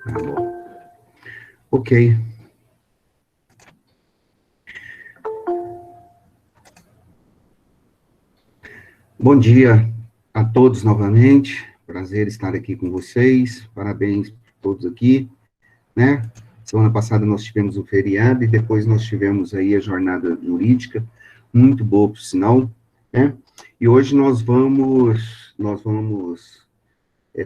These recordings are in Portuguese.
Tá bom. Ok. Bom dia a todos novamente. Prazer estar aqui com vocês. Parabéns a todos aqui, né? Semana passada nós tivemos o feriado e depois nós tivemos aí a jornada jurídica, muito boa, por sinal, né? E hoje nós vamos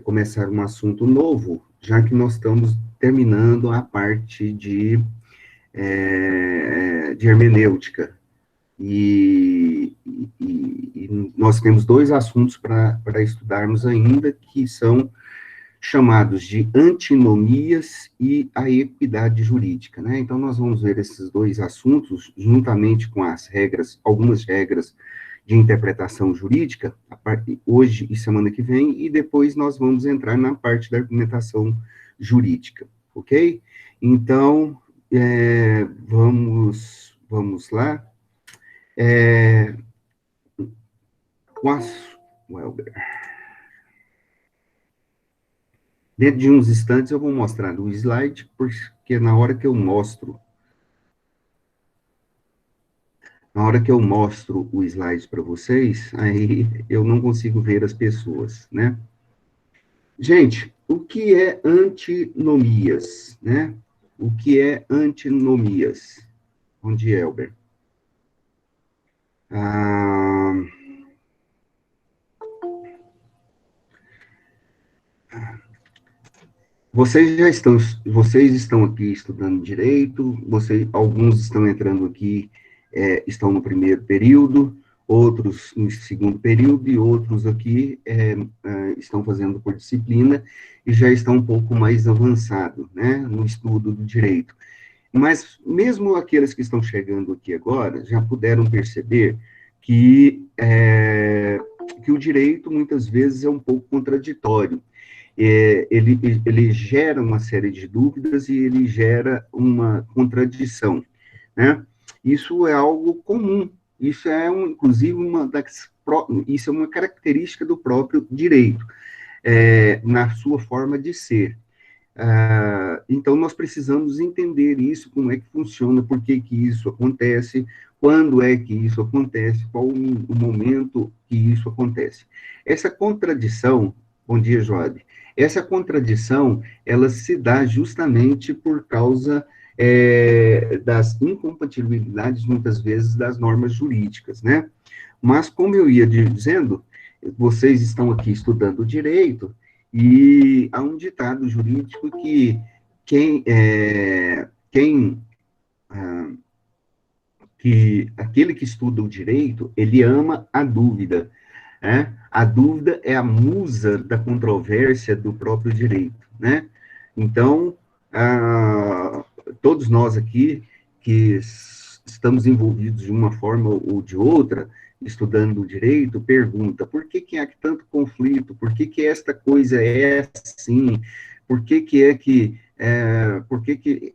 começar um assunto novo, já que nós estamos terminando a parte de hermenêutica. E nós temos dois assuntos para estudarmos ainda, que são chamados de antinomias e a equidade jurídica, né? Então, nós vamos ver esses dois assuntos, juntamente com as regras, algumas regras de interpretação jurídica, hoje e semana que vem, e depois nós vamos entrar na parte da argumentação jurídica, ok? Então, vamos lá. Welber. Dentro de uns instantes eu vou mostrar o slide, porque na hora que eu mostro o slide para vocês, aí eu não consigo ver as pessoas, né? Gente, o que é antinomias, né? O que é antinomias? Bom dia, Elber. Vocês estão aqui estudando direito, alguns estão entrando aqui, estão no primeiro período, outros no segundo período, e outros aqui estão fazendo por disciplina e já estão um pouco mais avançados, né, no estudo do direito. Mas mesmo aqueles que estão chegando aqui agora, já puderam perceber que o direito, muitas vezes, é um pouco contraditório. Ele gera uma série de dúvidas e ele gera uma contradição, né? Isso é algo comum, isso é, inclusive, isso é uma característica do próprio direito, na sua forma de ser. Então, nós precisamos entender isso, como é que funciona, por que que isso acontece, quando é que isso acontece, qual o momento que isso acontece. Essa contradição, bom dia, Joab, essa contradição, ela se dá justamente por causa das incompatibilidades, muitas vezes, das normas jurídicas, né? Mas, como eu ia dizendo, vocês estão aqui estudando direito, e há um ditado jurídico quem que aquele que estuda o direito, ele ama a dúvida, né? A dúvida é a musa da controvérsia do próprio direito, né? Então, todos nós aqui que estamos envolvidos de uma forma ou de outra, estudando o direito, pergunta, por que que há tanto conflito? Por que que esta coisa é assim? Por que que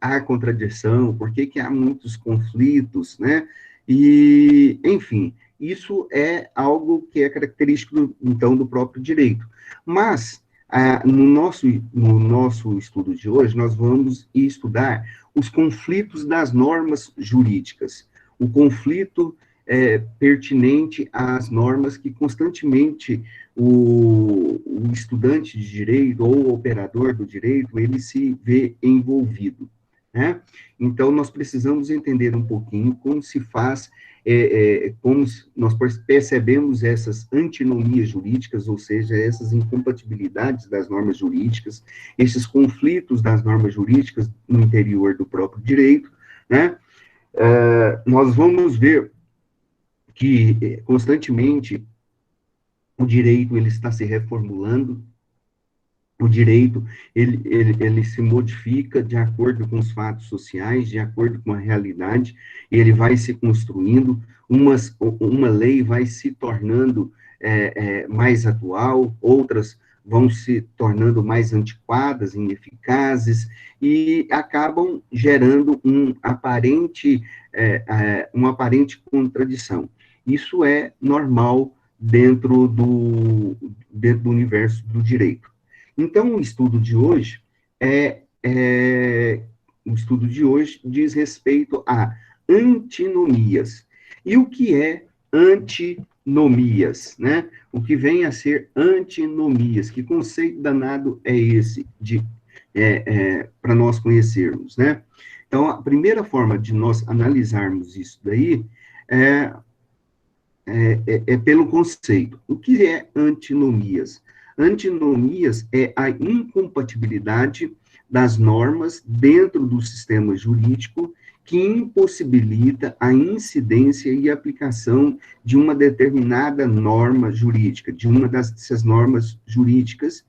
há contradição? Por que que há muitos conflitos, né? E, enfim, isso é algo que é característico, então, do próprio direito. Mas, no nosso estudo de hoje, nós vamos estudar os conflitos das normas jurídicas. O conflito pertinente às normas que constantemente o estudante de direito ou o operador do direito, ele se vê envolvido, né? Então, nós precisamos entender um pouquinho como se faz, como nós percebemos essas antinomias jurídicas, ou seja, essas incompatibilidades das normas jurídicas, esses conflitos das normas jurídicas no interior do próprio direito, né? Nós vamos ver que constantemente o direito ele está se reformulando, o direito ele se modifica de acordo com os fatos sociais, de acordo com a realidade, e ele vai se construindo, uma lei vai se tornando mais atual, outras vão se tornando mais antiquadas, ineficazes, e acabam gerando uma aparente contradição. Isso é normal dentro do universo do direito. Então, o estudo de hoje é o estudo de hoje diz respeito a antinomias. E o que é antinomias, né? O que vem a ser antinomias? Que conceito danado é esse para nós conhecermos, né? Então, a primeira forma de nós analisarmos isso daí é, pelo conceito. O que é antinomias? Antinomias é a incompatibilidade das normas dentro do sistema jurídico que impossibilita a incidência e aplicação de uma determinada norma jurídica, de uma dessas normas jurídicas,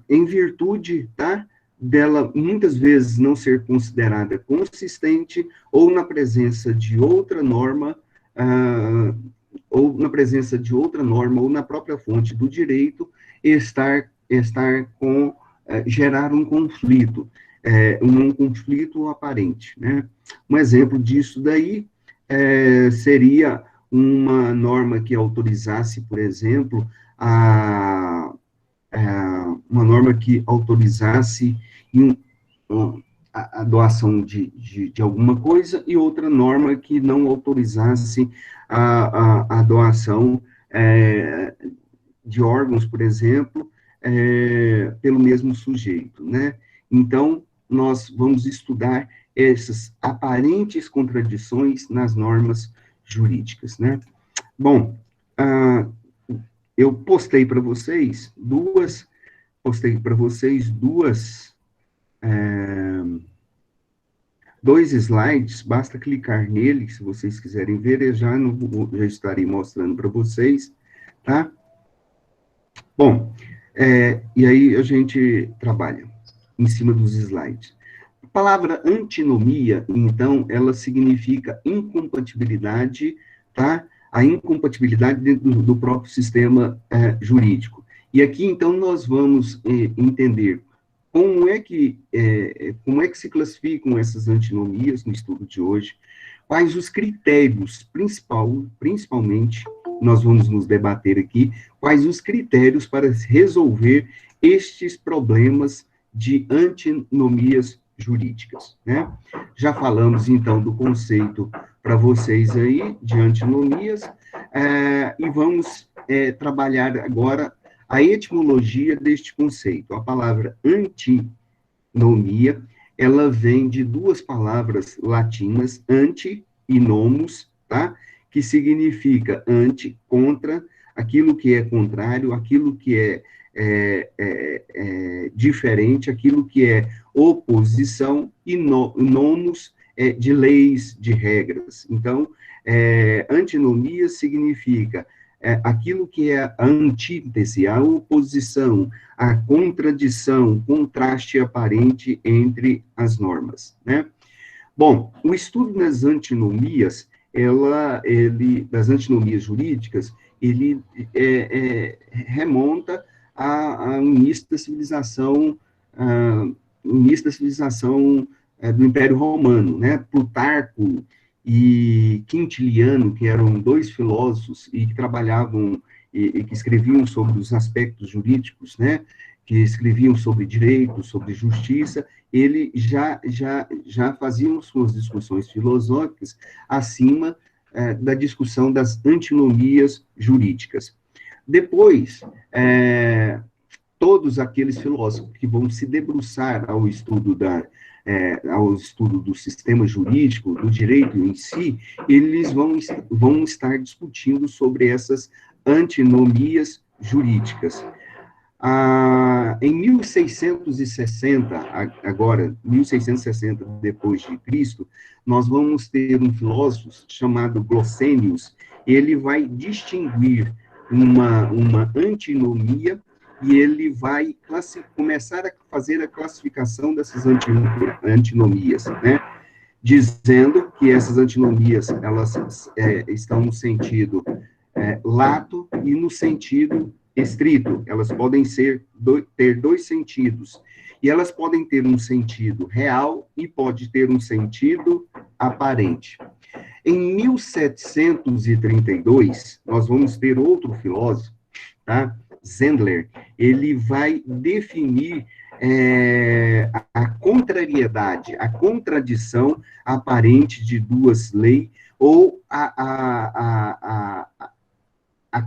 em virtude, tá, dela muitas vezes não ser considerada consistente ou na presença de outra norma, ou na própria fonte do direito, gerar um conflito, um conflito aparente, né? Um exemplo disso daí seria uma norma que autorizasse, por exemplo, uma norma que autorizasse a doação de alguma coisa e outra norma que não autorizasse a doação de órgãos, por exemplo, pelo mesmo sujeito, né? Então, nós vamos estudar essas aparentes contradições nas normas jurídicas, né? Bom, eu postei para vocês dois slides, basta clicar nele, se vocês quiserem ver, eu já estarei mostrando para vocês, tá? Bom, e aí a gente trabalha em cima dos slides. A palavra antinomia, então, ela significa incompatibilidade, tá? A incompatibilidade dentro do próprio sistema jurídico. E aqui, então, nós vamos entender como é que se classificam essas antinomias no estudo de hoje, quais os critérios, principalmente, nós vamos nos debater aqui, quais os critérios para resolver estes problemas de antinomias jurídicas, né? Já falamos, então, do conceito para vocês aí, de antinomias, e vamos trabalhar agora a etimologia deste conceito. A palavra antinomia, ela vem de duas palavras latinas, anti e nomus, tá? Que significa ante, contra, aquilo que é contrário, aquilo que é diferente, aquilo que é oposição, e nomus de leis, de regras. Então, antinomia significa aquilo que é a antítese, a oposição, a contradição, contraste aparente entre as normas, né? Bom, o estudo das antinomias, das antinomias jurídicas, ele remonta ao início da civilização, do Império Romano, né? Plutarco e Quintiliano, que eram dois filósofos e que trabalhavam e que escreviam sobre os aspectos jurídicos, né? Que escreviam sobre direito, sobre justiça, ele já faziam suas discussões filosóficas acima da discussão das antinomias jurídicas. Depois, todos aqueles filósofos que vão se debruçar ao estudo do sistema jurídico, do direito em si, eles vão estar discutindo sobre essas antinomias jurídicas. Em 1660, agora, 1660 depois de Cristo, nós vamos ter um filósofo chamado Glossênios. Ele vai distinguir uma antinomia e ele vai começar a fazer a classificação dessas antinomias, né? Dizendo que essas antinomias, elas estão no sentido lato e no sentido estrito. Elas podem ter dois sentidos. E elas podem ter um sentido real e pode ter um sentido aparente. Em 1732, nós vamos ter outro filósofo, tá? Zendler. Ele vai definir a contrariedade, a contradição aparente de duas leis, ou a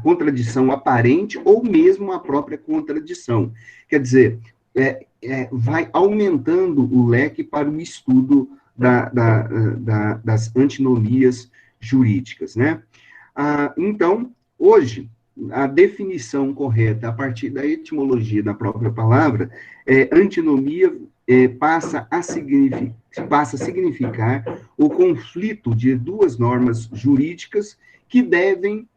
contradição aparente, ou mesmo a própria contradição. Quer dizer, vai aumentando o leque para o estudo das antinomias jurídicas, né? Então, hoje, a definição correta, a partir da etimologia da própria palavra, antinomia passa a significar o conflito de duas normas jurídicas que devem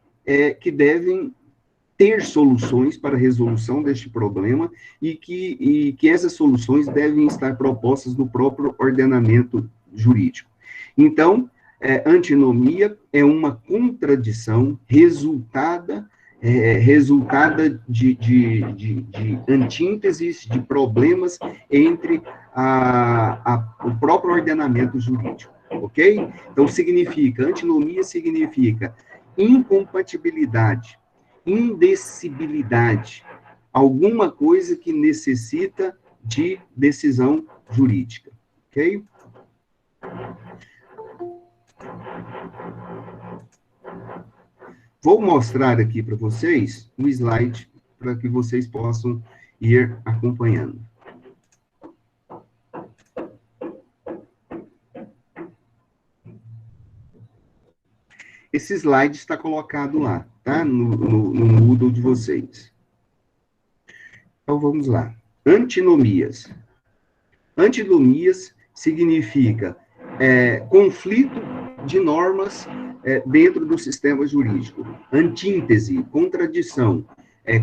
ter soluções para a resolução deste problema e que essas soluções devem estar propostas no próprio ordenamento jurídico. Então, antinomia é uma contradição resultada de antínteses, de problemas entre o próprio ordenamento jurídico, ok? Então, antinomia significa incompatibilidade, indecibilidade, alguma coisa que necessita de decisão jurídica, ok? Vou mostrar aqui para vocês um slide para que vocês possam ir acompanhando. Esse slide está colocado lá, tá? No Moodle de vocês. Então, vamos lá. Antinomias. Antinomias significa conflito de normas dentro do sistema jurídico. Antíntese, contradição.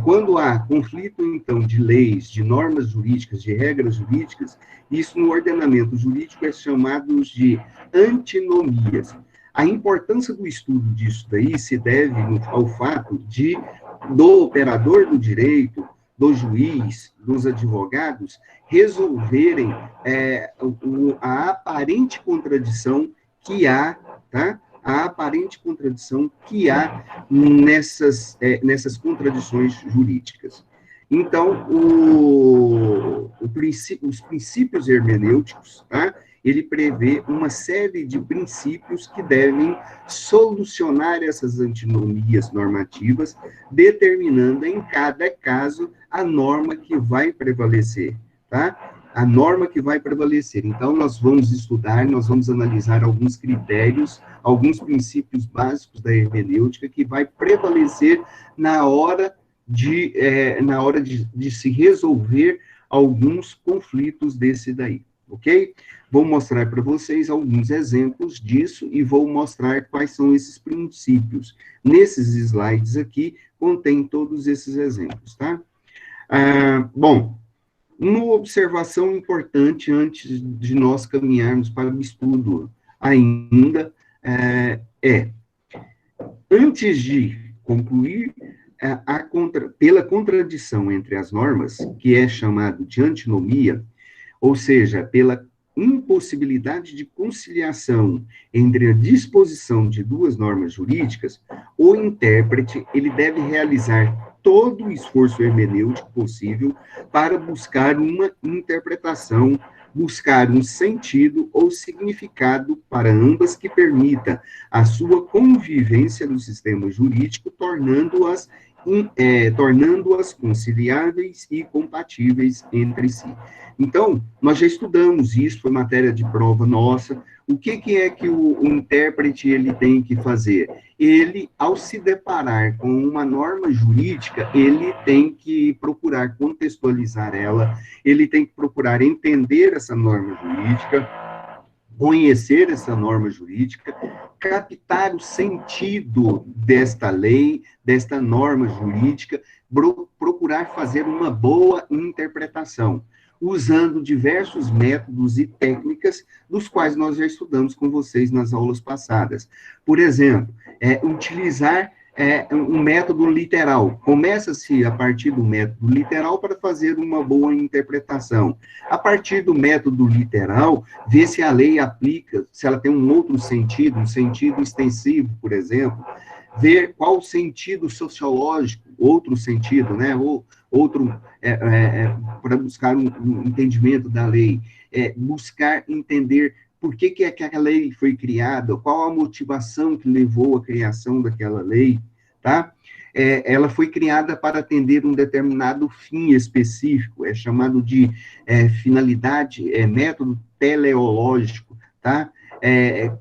Quando há conflito, então, de leis, de normas jurídicas, de regras jurídicas, isso no ordenamento jurídico é chamado de antinomias. A importância do estudo disso daí se deve ao fato do operador do direito, do juiz, dos advogados, resolverem a aparente contradição que há, tá? A aparente contradição que há nessas contradições jurídicas. Então, os princípios hermenêuticos, tá? Ele prevê uma série de princípios que devem solucionar essas antinomias normativas, determinando em cada caso a norma que vai prevalecer, tá? A norma que vai prevalecer. Então, nós vamos estudar, nós vamos analisar alguns critérios, alguns princípios básicos da hermenêutica que vai prevalecer na hora de se resolver alguns conflitos desse daí, ok? Vou mostrar para vocês alguns exemplos disso e vou mostrar quais são esses princípios. Nesses slides aqui, contém todos esses exemplos, tá? Bom, uma observação importante antes de nós caminharmos para o estudo ainda antes de concluir pela contradição entre as normas, que é chamado de antinomia, ou seja, pela impossibilidade de conciliação entre a disposição de duas normas jurídicas, o intérprete ele deve realizar todo o esforço hermenêutico possível para buscar uma interpretação, buscar um sentido ou significado para ambas que permita a sua convivência no sistema jurídico, tornando-as conciliáveis e compatíveis entre si. Então, nós já estudamos isso, foi matéria de prova nossa. O que é que o intérprete ele tem que fazer? Ele, ao se deparar com uma norma jurídica, ele tem que procurar contextualizar ela, ele tem que procurar entender essa norma jurídica, conhecer essa norma jurídica, captar o sentido desta lei, desta norma jurídica, procurar fazer uma boa interpretação, usando diversos métodos e técnicas, dos quais nós já estudamos com vocês nas aulas passadas. Por exemplo, utilizar um método literal. Começa-se a partir do método literal para fazer uma boa interpretação. A partir do método literal, ver se a lei aplica, se ela tem um outro sentido, um sentido extensivo, por exemplo, ver qual o sentido sociológico, outro sentido, né, ou outro para buscar um entendimento da lei, buscar entender por que aquela lei foi criada, qual a motivação que levou à criação daquela lei, tá? Ela foi criada para atender um determinado fim específico, é chamado de finalidade, método teleológico, tá?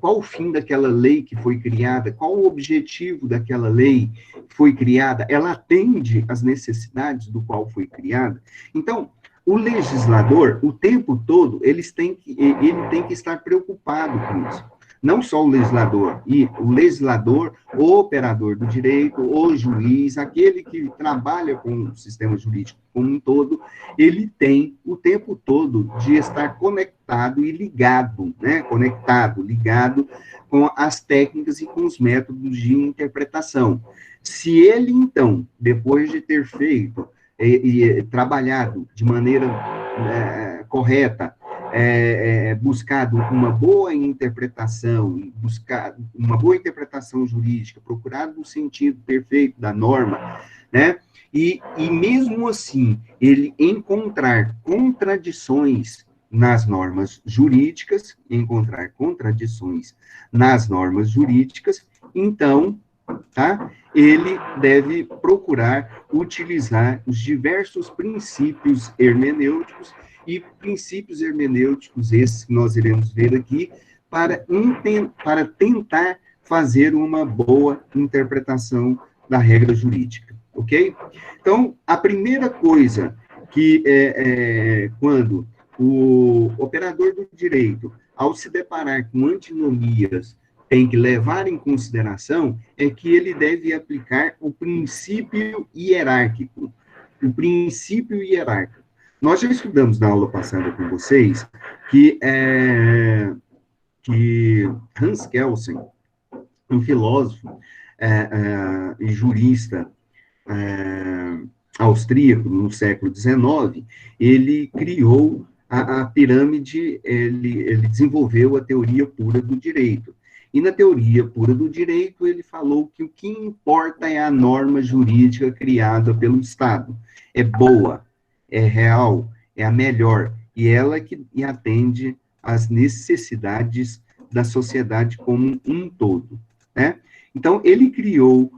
Qual o fim daquela lei que foi criada, qual o objetivo daquela lei que foi criada, ela atende às necessidades do qual foi criada. Então, o legislador, o tempo todo, ele tem que estar preocupado com isso. Não só o legislador, o operador do direito, o juiz, aquele que trabalha com o sistema jurídico como um todo, ele tem o tempo todo de estar conectado e ligado, né? Conectado, ligado com as técnicas e com os métodos de interpretação. Se ele, então, depois de ter feito e trabalhado de maneira correta, buscado uma boa interpretação, buscado uma boa interpretação jurídica, procurado o sentido perfeito da norma, né? E mesmo assim, ele encontrar contradições nas normas jurídicas, então, tá? Ele deve procurar utilizar os diversos princípios hermenêuticos, e princípios hermenêuticos, esses que nós iremos ver aqui, para tentar fazer uma boa interpretação da regra jurídica, ok? Então, a primeira coisa que quando o operador do direito, ao se deparar com antinomias, tem que levar em consideração é que ele deve aplicar o princípio hierárquico. O princípio hierárquico. Nós já estudamos na aula passada com vocês que Hans Kelsen, um filósofo e jurista austríaco no século XIX, ele criou a pirâmide, ele desenvolveu a teoria pura do direito. E na teoria pura do direito, ele falou que o que importa é a norma jurídica criada pelo Estado. É boa, é real, é a melhor, e ela que atende às necessidades da sociedade como um todo, né? Então, ele criou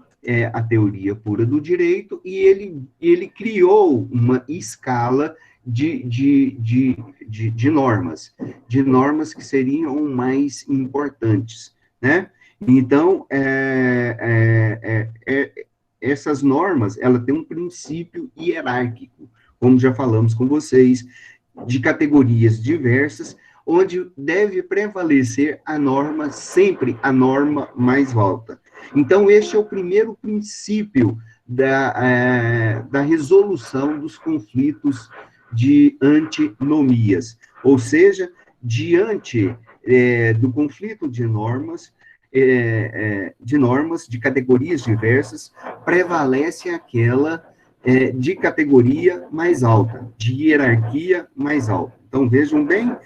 a teoria pura do direito e ele criou uma escala de normas que seriam mais importantes, né? Então, essas normas, ela tem um princípio hierárquico, como já falamos com vocês, de categorias diversas, onde deve prevalecer a norma, sempre a norma mais alta. Então, este é o primeiro princípio da resolução dos conflitos de antinomias, ou seja, diante do conflito de normas, de categorias diversas, prevalece aquela de categoria mais alta, de hierarquia mais alta. Então, vejam bem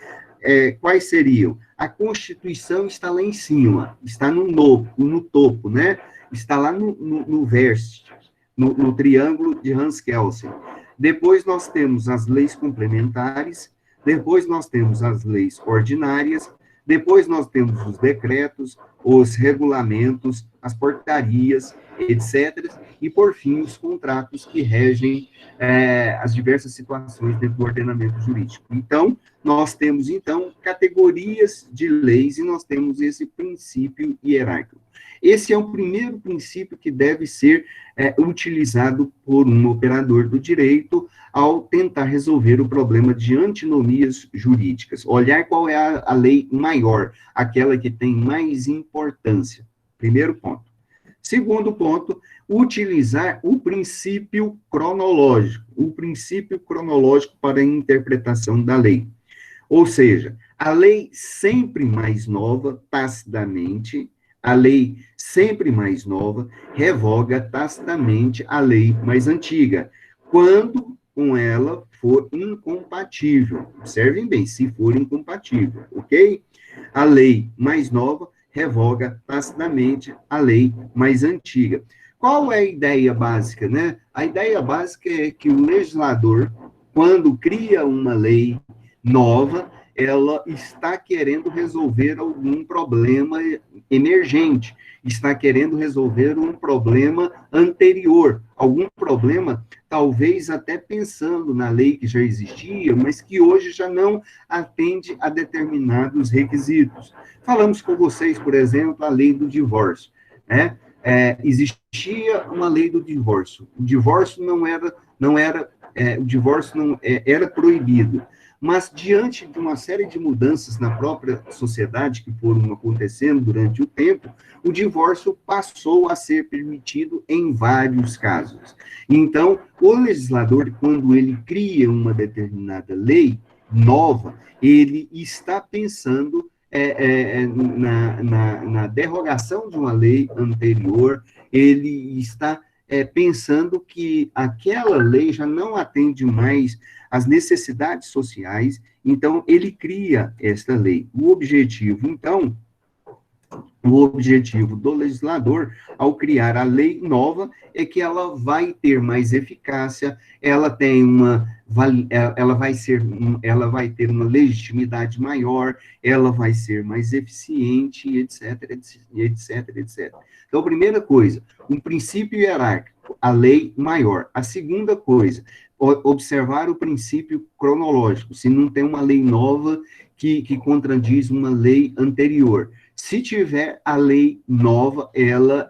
quais seriam. A Constituição está lá em cima, está no topo, né? Está lá no vértice, no triângulo de Hans Kelsen. Depois nós temos as leis complementares, depois nós temos as leis ordinárias, depois nós temos os decretos, os regulamentos, as portarias, etc. E, por fim, os contratos que regem as diversas situações dentro do ordenamento jurídico. Então, nós temos, categorias de leis e nós temos esse princípio hierárquico. Esse é o primeiro princípio que deve ser utilizado por um operador do direito ao tentar resolver o problema de antinomias jurídicas. Olhar qual é a lei maior, aquela que tem mais importância. Primeiro ponto. Segundo ponto, utilizar o princípio cronológico para a interpretação da lei. Ou seja, a lei sempre mais nova, tacitamente, a lei sempre mais nova revoga tacitamente a lei mais antiga, quando com ela for incompatível. Observem bem, se for incompatível, ok? A lei mais nova revoga tacitamente a lei mais antiga. qual é a ideia básica, né? A ideia básica é que o legislador, quando cria uma lei nova, ela está querendo resolver algum problema emergente, está querendo resolver um problema anterior, algum problema, talvez até pensando na lei que já existia, mas que hoje já não atende a determinados requisitos. Falamos com vocês, por exemplo, a lei do divórcio, né? Existia uma lei do divórcio. O divórcio o divórcio não era proibido. Mas, diante de uma série de mudanças na própria sociedade que foram acontecendo durante o tempo, o divórcio passou a ser permitido em vários casos. Então, o legislador, quando ele cria uma determinada lei nova, ele está pensando na derrogação de uma lei anterior, ele está pensando que aquela lei já não atende mais às necessidades sociais, então ele cria esta lei. O objetivo do legislador, ao criar a lei nova, é que ela vai ter mais eficácia, ela vai ter uma legitimidade maior, ela vai ser mais eficiente, etc, etc, etc. Então, a primeira coisa, um princípio hierárquico, a lei maior. A segunda coisa, observar o princípio cronológico, se não tem uma lei nova que contradiz uma lei anterior. Se tiver a lei nova, ela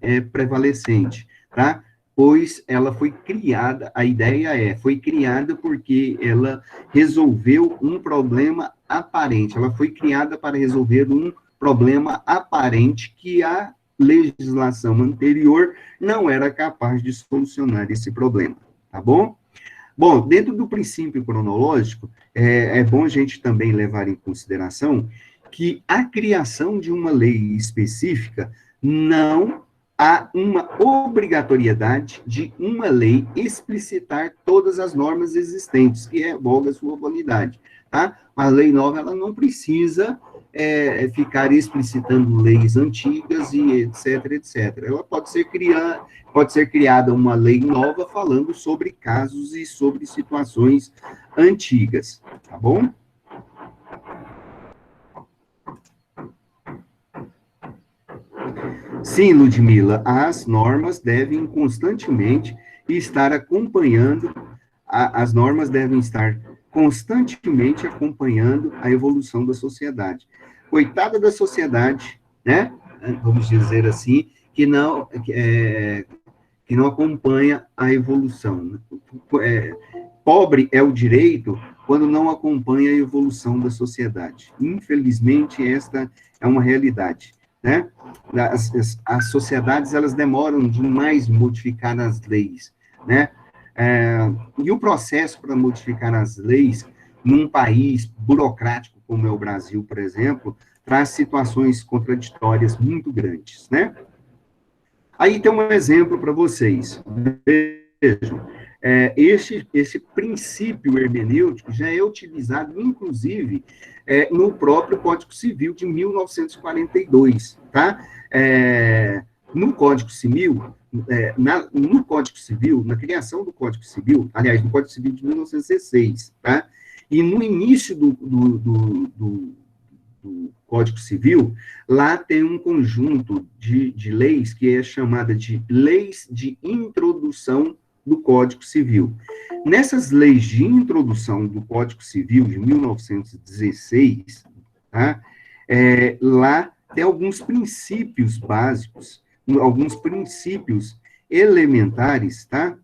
é prevalecente, tá? Pois ela foi criada, a ideia foi criada porque ela resolveu um problema aparente, ela foi criada para resolver um problema aparente que a legislação anterior não era capaz de solucionar esse problema, tá bom? Bom, dentro do princípio cronológico, é bom a gente também levar em consideração que a criação de uma lei específica não há uma obrigatoriedade de uma lei explicitar todas as normas existentes, que revoga sua validade, tá? A lei nova, ela não precisa ficar explicitando leis antigas e etc, etc. Ela pode ser criada uma lei nova falando sobre casos e sobre situações antigas, tá bom? Sim, Ludmila, as normas devem constantemente estar acompanhando, as normas devem estar constantemente acompanhando a evolução da sociedade. Coitada da sociedade, né? Vamos dizer assim, que não acompanha a evolução. Pobre é o direito quando não acompanha a evolução da sociedade. Infelizmente, esta é uma realidade, né? As sociedades, elas demoram demais modificar as leis, né? E o processo para modificar as leis num país burocrático como é o Brasil, por exemplo, traz situações contraditórias muito grandes, né? Aí tem um exemplo para vocês. Vejam, esse princípio hermenêutico já é utilizado, inclusive, no próprio Código Civil de 1942, tá? No Código Civil, no Código Civil, na criação do Código Civil, aliás, no Código Civil de 1916, tá? E no início do Código Civil, lá tem um conjunto de leis que é chamada de leis de introdução do Código Civil. Nessas leis de introdução do Código Civil de 1916, tá? Lá tem alguns princípios básicos, alguns princípios elementares, tá?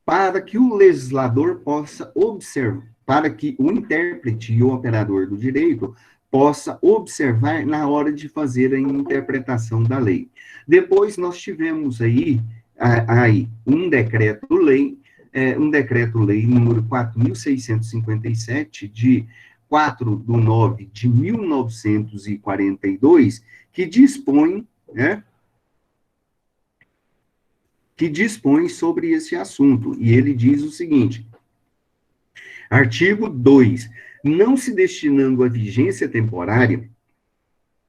Para que o legislador possa observar, para que o intérprete e o operador do direito possa observar na hora de fazer a interpretação da lei. Depois nós tivemos aí um decreto-lei número 4.657, de 4/9 de 1942, que dispõe, né, sobre esse assunto. E ele diz o seguinte: artigo 2. Não se destinando a vigência temporária,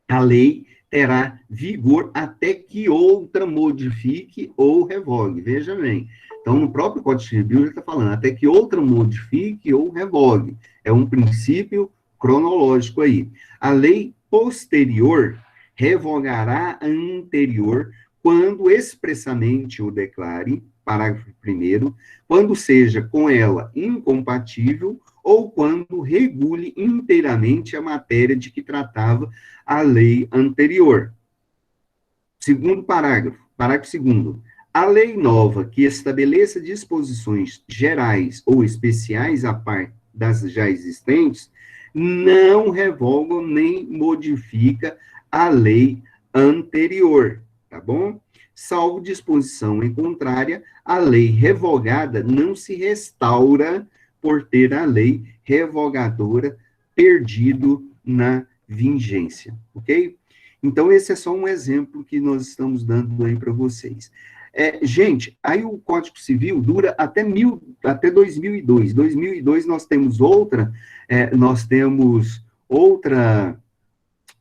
a lei terá vigor até que outra modifique ou revogue. Veja bem. Então, no próprio Código Civil, já está falando, até que outra modifique ou revogue. É um princípio cronológico aí. A lei posterior revogará a anterior quando expressamente o declare, parágrafo 1º, quando seja com ela incompatível ou quando regule inteiramente a matéria de que tratava a lei anterior. Segundo parágrafo, parágrafo 2º. A lei nova que estabeleça disposições gerais ou especiais à parte das já existentes não revoga nem modifica a lei anterior, tá bom? Salvo disposição em contrária, a lei revogada não se restaura por ter a lei revogadora perdido na vigência, ok? Então, esse é só um exemplo que nós estamos dando aí para vocês. Gente, aí o Código Civil dura até 2002. 2002 nós temos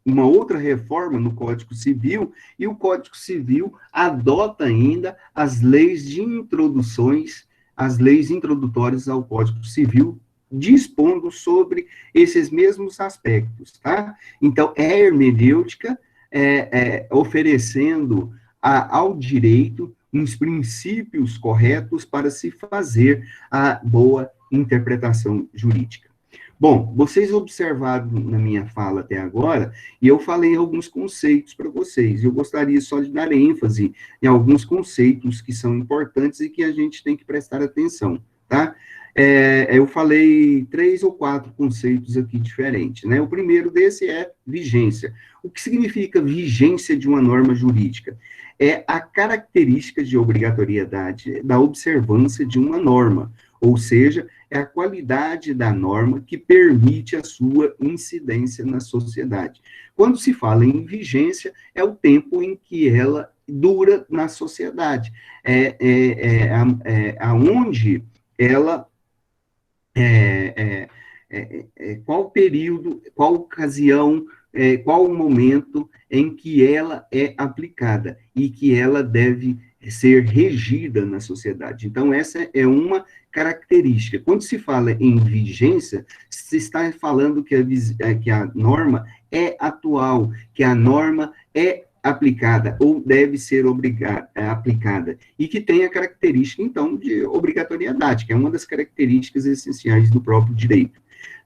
uma outra reforma no Código Civil, e o Código Civil adota ainda as leis de introduções, as leis introdutórias ao Código Civil, dispondo sobre esses mesmos aspectos, tá? Então, é hermenêutica, oferecendo ao direito uns princípios corretos para se fazer a boa interpretação jurídica. Bom, vocês observaram na minha fala até agora, e eu falei alguns conceitos para vocês. Eu gostaria só de dar ênfase em alguns conceitos que são importantes e que a gente tem que prestar atenção, tá? Eu falei 3 ou 4 conceitos aqui diferentes, né? O primeiro desse é vigência. O que significa vigência de uma norma jurídica? É a característica de obrigatoriedade da observância de uma norma, ou seja, é a qualidade da norma que permite a sua incidência na sociedade. Quando se fala em vigência, é o tempo em que ela dura na sociedade, aonde ela qual período, qual ocasião, qual o momento em que ela é aplicada e que ela deve ser regida na sociedade. Então, essa é uma característica. Quando se fala em vigência, se está falando que a norma é atual, que a norma é aplicada ou deve ser aplicada, e que tem a característica, então, de obrigatoriedade, que é uma das características essenciais do próprio direito.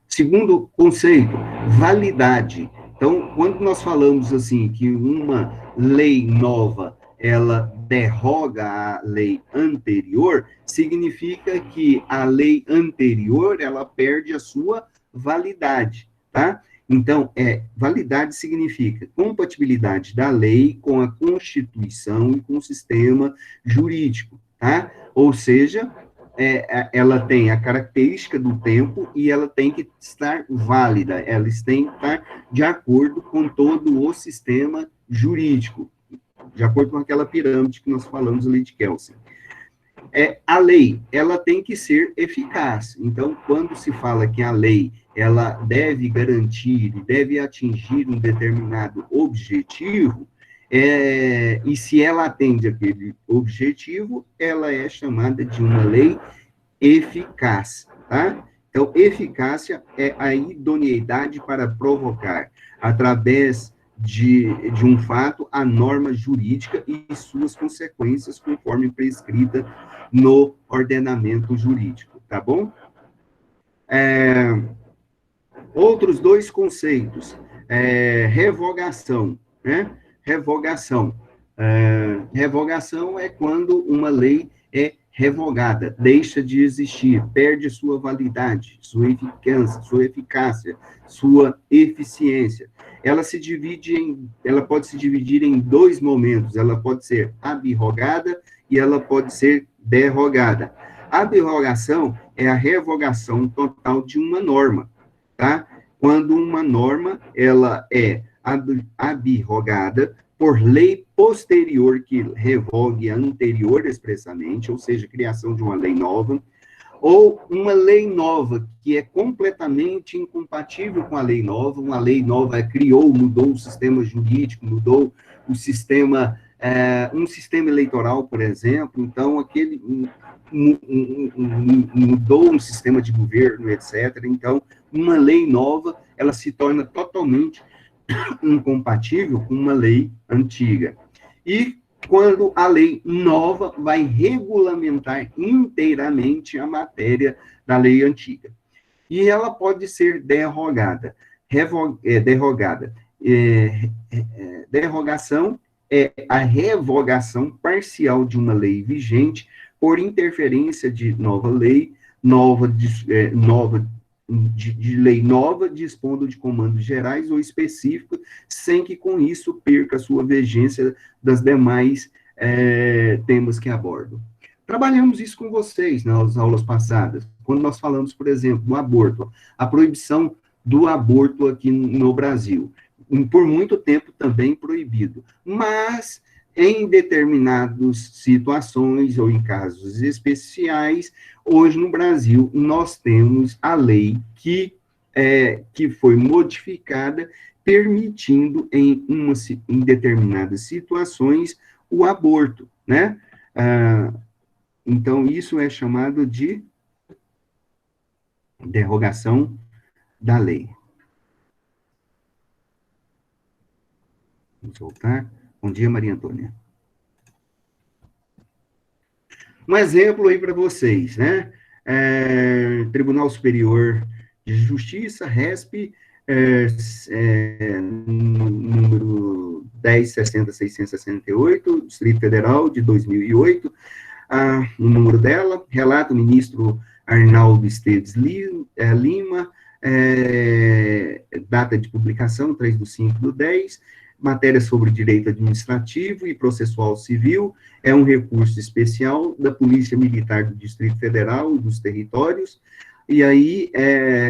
Segundo conceito, validade. Então, quando nós falamos assim que uma lei nova ela derroga a lei anterior, significa que a lei anterior ela perde a sua validade, tá? Então, validade significa compatibilidade da lei com a Constituição e com o sistema jurídico, tá? Ou seja, ela tem a característica do tempo e ela tem que estar válida, elas têm que estar de acordo com todo o sistema jurídico, de acordo com aquela pirâmide que nós falamos ali de Kelsen. A lei, ela tem que ser eficaz. Então, quando se fala que a lei, ela deve garantir e deve atingir um determinado objetivo, e se ela atende aquele objetivo, ela é chamada de uma lei eficaz, tá? Então, eficácia é a idoneidade para provocar, através de um fato, a norma jurídica e suas consequências, conforme prescrita no ordenamento jurídico, tá bom? Outros 2 conceitos, revogação, né? Revogação. Revogação é quando uma lei é revogada, deixa de existir, perde sua validade, sua eficácia, sua eficiência. Ela pode se dividir em 2 momentos, ela pode ser abrogada e ela pode ser derrogada. A abrogação é a revogação total de uma norma, tá? Quando uma norma, ela é abrogada por lei posterior que revogue a anterior expressamente, ou seja, criação de uma lei nova, ou uma lei nova, que é completamente incompatível com a lei nova, uma lei nova criou, mudou o sistema jurídico, mudou o sistema, um sistema eleitoral, por exemplo, então aquele mudou um sistema de governo, etc. Então, uma lei nova, ela se torna totalmente incompatível com uma lei antiga. E quando a lei nova vai regulamentar inteiramente a matéria da lei antiga. E ela pode ser derrogada. Derrogada. Derrogação é a revogação parcial de uma lei vigente por interferência de nova lei, de lei nova, dispondo de comandos gerais ou específicos, sem que com isso perca sua vigência das demais temas que abordo. Trabalhamos isso com vocês nas aulas passadas, quando nós falamos, por exemplo, do aborto, a proibição do aborto aqui no Brasil, por muito tempo também proibido, mas em determinadas situações ou em casos especiais, hoje no Brasil nós temos a lei que foi modificada, permitindo em determinadas situações o aborto, né? Então, isso é chamado de derrogação da lei. Vamos voltar. Bom dia, Maria Antônia. Um exemplo aí para vocês, né? Tribunal Superior de Justiça, RESP, número 10.60.668, Distrito Federal, de 2008, o número dela, relato o ministro Arnaldo Esteves Lima, data de publicação, 3/5/10, matéria sobre direito administrativo e processual civil, é um recurso especial da Polícia Militar do Distrito Federal, dos territórios, e aí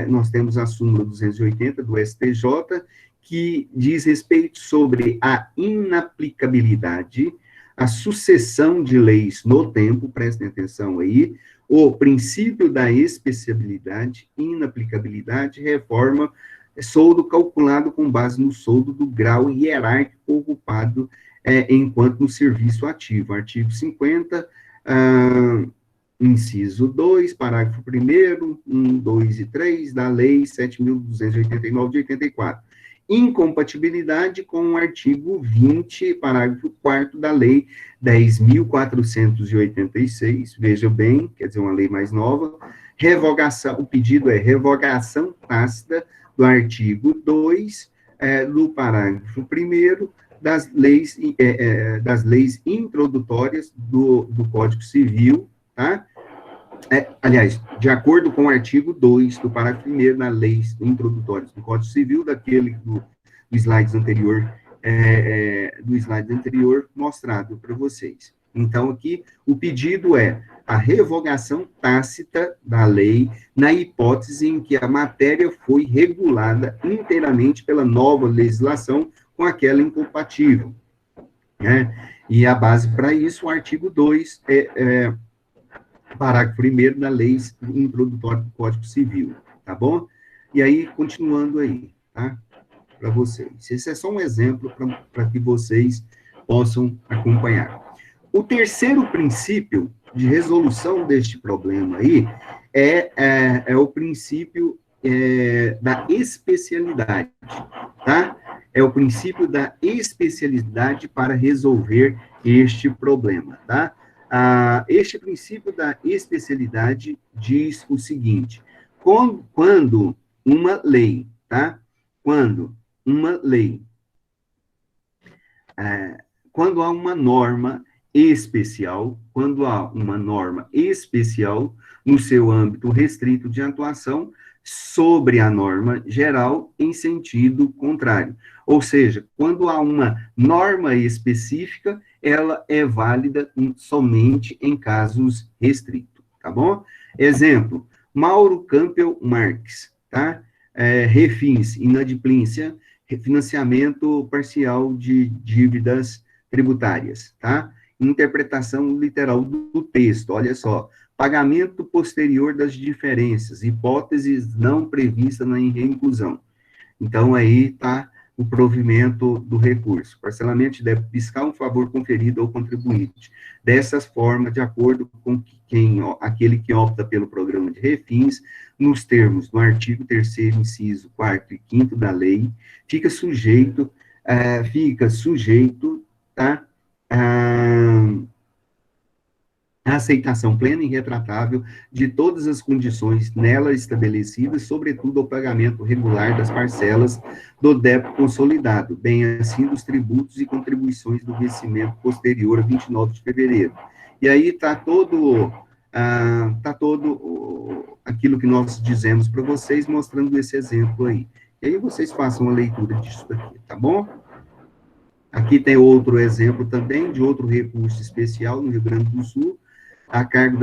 nós temos a súmula 280 do STJ, que diz respeito sobre a inaplicabilidade, a sucessão de leis no tempo, prestem atenção aí, o princípio da especialidade, inaplicabilidade, reforma, soldo calculado com base no soldo do grau hierárquico ocupado enquanto no serviço ativo. Artigo 50, inciso 2, parágrafo 1º, 1, 2 e 3 da Lei 7.289 de 84. Incompatibilidade com o artigo 20, parágrafo 4º da Lei 10.486, veja bem, quer dizer, uma lei mais nova, revogação, o pedido é revogação tácita do artigo 2, do parágrafo 1º das leis introdutórias do Código Civil, tá? Aliás, de acordo com o artigo 2 do parágrafo 1º da lei introdutória do Código Civil, daquele do slide anterior mostrado para vocês. Então, aqui, o pedido é a revogação tácita da lei na hipótese em que a matéria foi regulada inteiramente pela nova legislação com aquela incompatível, né? E a base para isso, o artigo 2 parágrafo 1º da lei introdutória do Código Civil, tá bom? E aí, continuando aí, tá? Para vocês. Esse é só um exemplo para que vocês possam acompanhar. O terceiro princípio de resolução deste problema aí é o princípio da especialidade, tá? É o princípio da especialidade para resolver este problema, tá? Este princípio da especialidade diz o seguinte: quando uma lei, tá? Quando há uma norma especial, no seu âmbito restrito de atuação sobre a norma geral em sentido contrário. Ou seja, quando há uma norma específica, ela é válida somente em casos restritos, tá bom? Exemplo, Mauro Campbell Marques, tá? Refins, inadimplência, refinanciamento parcial de dívidas tributárias, tá? Interpretação literal do texto, olha só. Pagamento posterior das diferenças, hipóteses não previstas na reinclusão. Então, aí está o provimento do recurso. Parcelamento deve fiscal um favor conferido ao contribuinte. Dessa forma, de acordo com aquele que opta pelo programa de refins, nos termos do artigo 3º, inciso 4º e 5º da lei, fica sujeito, tá, a aceitação plena e retratável de todas as condições nela estabelecidas, sobretudo ao pagamento regular das parcelas do débito consolidado, bem assim dos tributos e contribuições do vencimento posterior a 29 de fevereiro. E aí está todo aquilo que nós dizemos para vocês, mostrando esse exemplo aí. E aí vocês façam a leitura disso aqui, tá bom? Aqui tem outro exemplo também, de outro recurso especial no Rio Grande do Sul, a cargo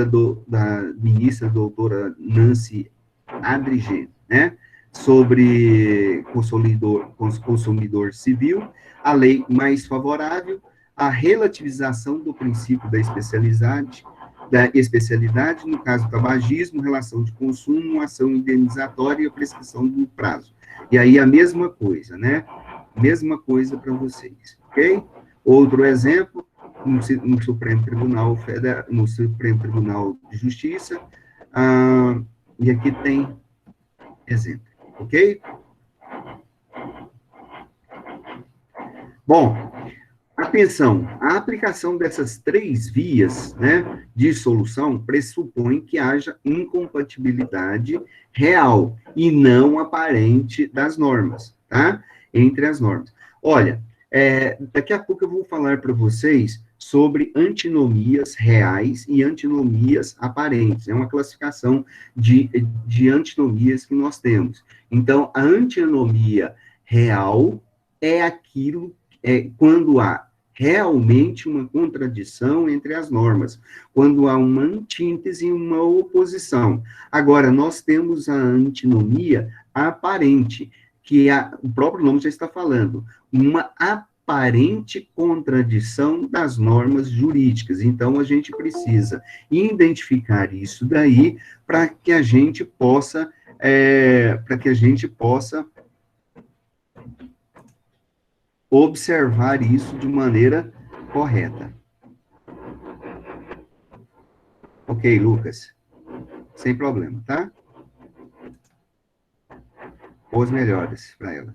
da ministra doutora Nancy Adrige, né, sobre consumidor civil, a lei mais favorável, a relativização do princípio da especialidade, no caso do tabagismo, relação de consumo, ação indenizatória e a prescrição do prazo. E aí a mesma coisa, né? Mesma coisa para vocês, ok? Outro exemplo, no Supremo Tribunal Federal, no Supremo Tribunal de Justiça, e aqui tem exemplo, ok? Bom, atenção, a aplicação dessas 3 vias, né, de solução pressupõe que haja incompatibilidade real e não aparente das normas, tá? Entre as normas. Olha, daqui a pouco eu vou falar para vocês sobre antinomias reais e antinomias aparentes. É uma classificação de antinomias que nós temos. Então, a antinomia real é aquilo, quando há realmente uma contradição entre as normas, quando há uma antítese e uma oposição. Agora, nós temos a antinomia aparente, que o próprio nome já está falando, uma aparente contradição das normas jurídicas. Então, a gente precisa identificar isso daí para que a gente possa, observar isso de maneira correta. Ok, Lucas? Sem problema, tá? Os melhores para ela.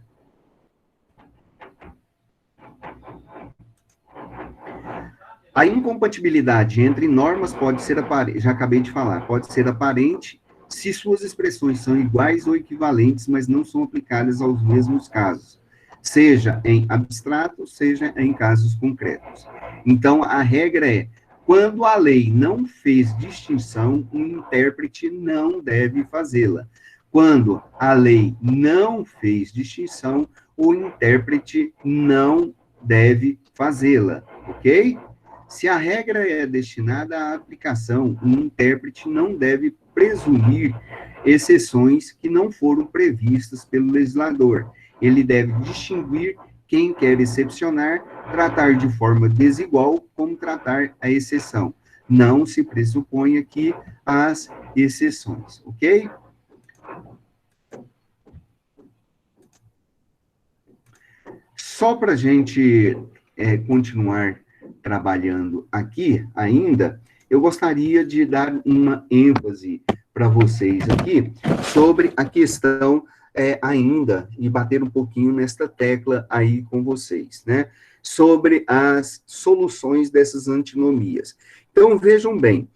A incompatibilidade entre normas pode ser aparente, já acabei de falar, pode ser aparente se suas expressões são iguais ou equivalentes, mas não são aplicadas aos mesmos casos, seja em abstrato, seja em casos concretos. Então, a regra é, quando a lei não fez distinção, o intérprete não deve fazê-la. Quando a lei não fez distinção, o intérprete não deve fazê-la, ok? Se a regra é destinada à aplicação, o intérprete não deve presumir exceções que não foram previstas pelo legislador. Ele deve distinguir quem quer excepcionar, tratar de forma desigual, como tratar a exceção. Não se pressupõe aqui as exceções, ok? Só para a gente continuar trabalhando aqui ainda, eu gostaria de dar uma ênfase para vocês aqui sobre a questão ainda, e bater um pouquinho nesta tecla aí com vocês, né? Sobre as soluções dessas antinomias. Então, vejam bem,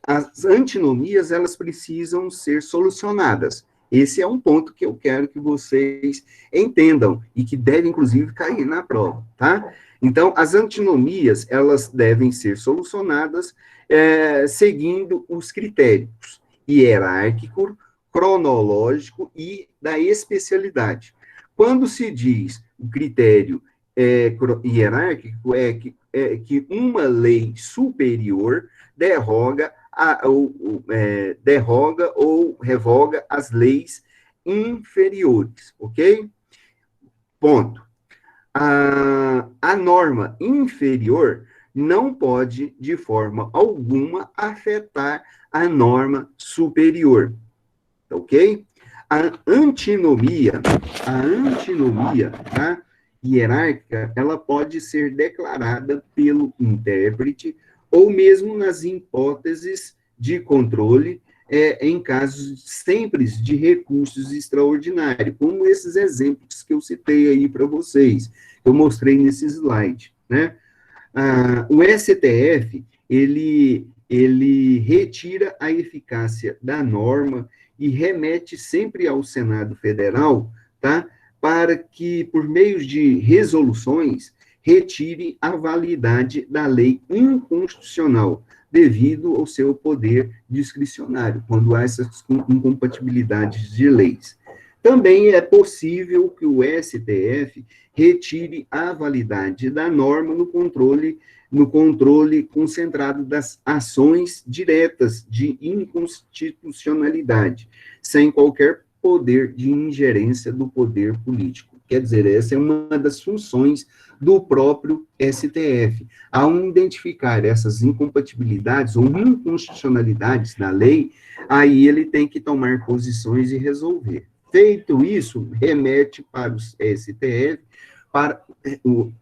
as antinomias, elas precisam ser solucionadas. Esse é um ponto que eu quero que vocês entendam e que deve, inclusive, cair na prova, tá? Então, as antinomias, elas devem ser solucionadas seguindo os critérios hierárquico, cronológico e da especialidade. Quando se diz o critério hierárquico, é que uma lei superior derroga ou revoga as leis inferiores, ok? Ponto. A norma inferior não pode, de forma alguma, afetar a norma superior, ok? A antinomia, tá, hierárquica, ela pode ser declarada pelo intérprete ou mesmo nas hipóteses de controle, em casos sempre de recursos extraordinários, como esses exemplos que eu citei aí para vocês, que eu mostrei nesse slide, né? O STF, ele retira a eficácia da norma e remete sempre ao Senado Federal, tá? Para que, por meio de resoluções, retire a validade da lei inconstitucional, devido ao seu poder discricionário, quando há essas incompatibilidades de leis. Também é possível que o STF retire a validade da norma no controle concentrado das ações diretas de inconstitucionalidade, sem qualquer poder de ingerência do poder político. Quer dizer, essa é uma das funções do próprio STF. Ao identificar essas incompatibilidades ou inconstitucionalidades da lei, aí ele tem que tomar posições e resolver. Feito isso, remete para o STF, para o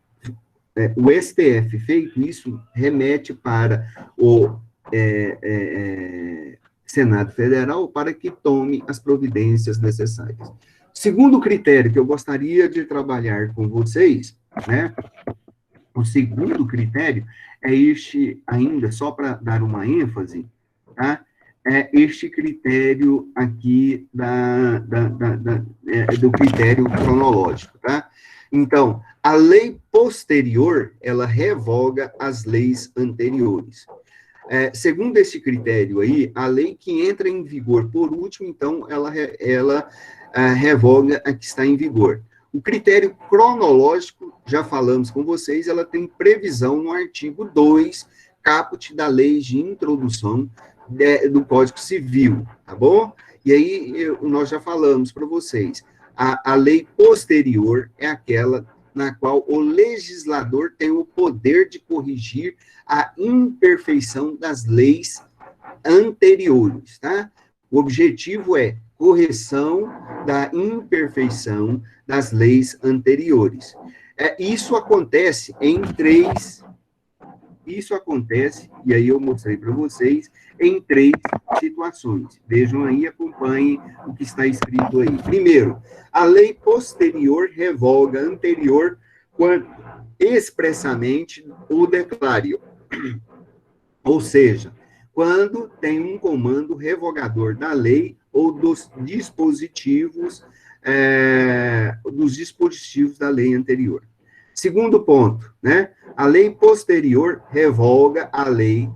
STF, feito isso, remete para o Senado Federal para que tome as providências necessárias. Segundo critério que eu gostaria de trabalhar com vocês, né? O segundo critério é este, ainda só para dar uma ênfase, tá? É este critério aqui do critério cronológico, tá? Então, a lei posterior, ela revoga as leis anteriores. Segundo esse critério aí, a lei que entra em vigor por último, então, ela revoga a que está em vigor. O critério cronológico, já falamos com vocês, ela tem previsão no artigo 2, caput da lei de introdução do Código Civil, tá bom? E aí, nós já falamos para vocês, a lei posterior é aquela na qual o legislador tem o poder de corrigir a imperfeição das leis anteriores, tá? O objetivo é correção da imperfeição das leis anteriores. Isso acontece, e aí eu mostrei para vocês, em 3 situações. Vejam aí, acompanhem o que está escrito aí. Primeiro, a lei posterior revoga a anterior quando expressamente o declare. Ou seja, quando tem um comando revogador da lei ou dos dispositivos da lei anterior. Segundo ponto, né? A lei posterior revoga a lei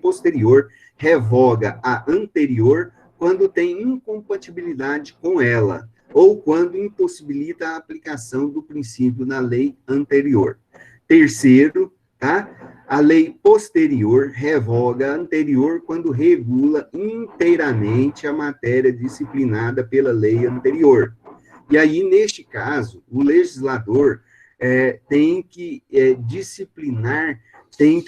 posterior revoga a anterior quando tem incompatibilidade com ela, ou quando impossibilita a aplicação do princípio na lei anterior. Terceiro, tá? A lei posterior revoga a anterior quando regula inteiramente a matéria disciplinada pela lei anterior. E aí, neste caso, o legislador tem que disciplinar, tem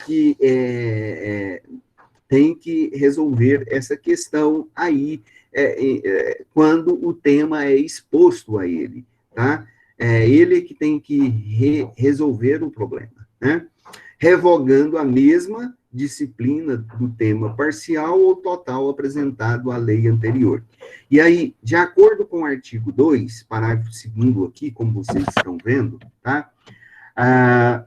que resolver essa questão aí, quando o tema é exposto a ele, tá? Ele que tem que resolver o problema, né? Revogando a mesma disciplina do tema parcial ou total apresentado à lei anterior. E aí, de acordo com o artigo 2, parágrafo 2º aqui, como vocês estão vendo, tá?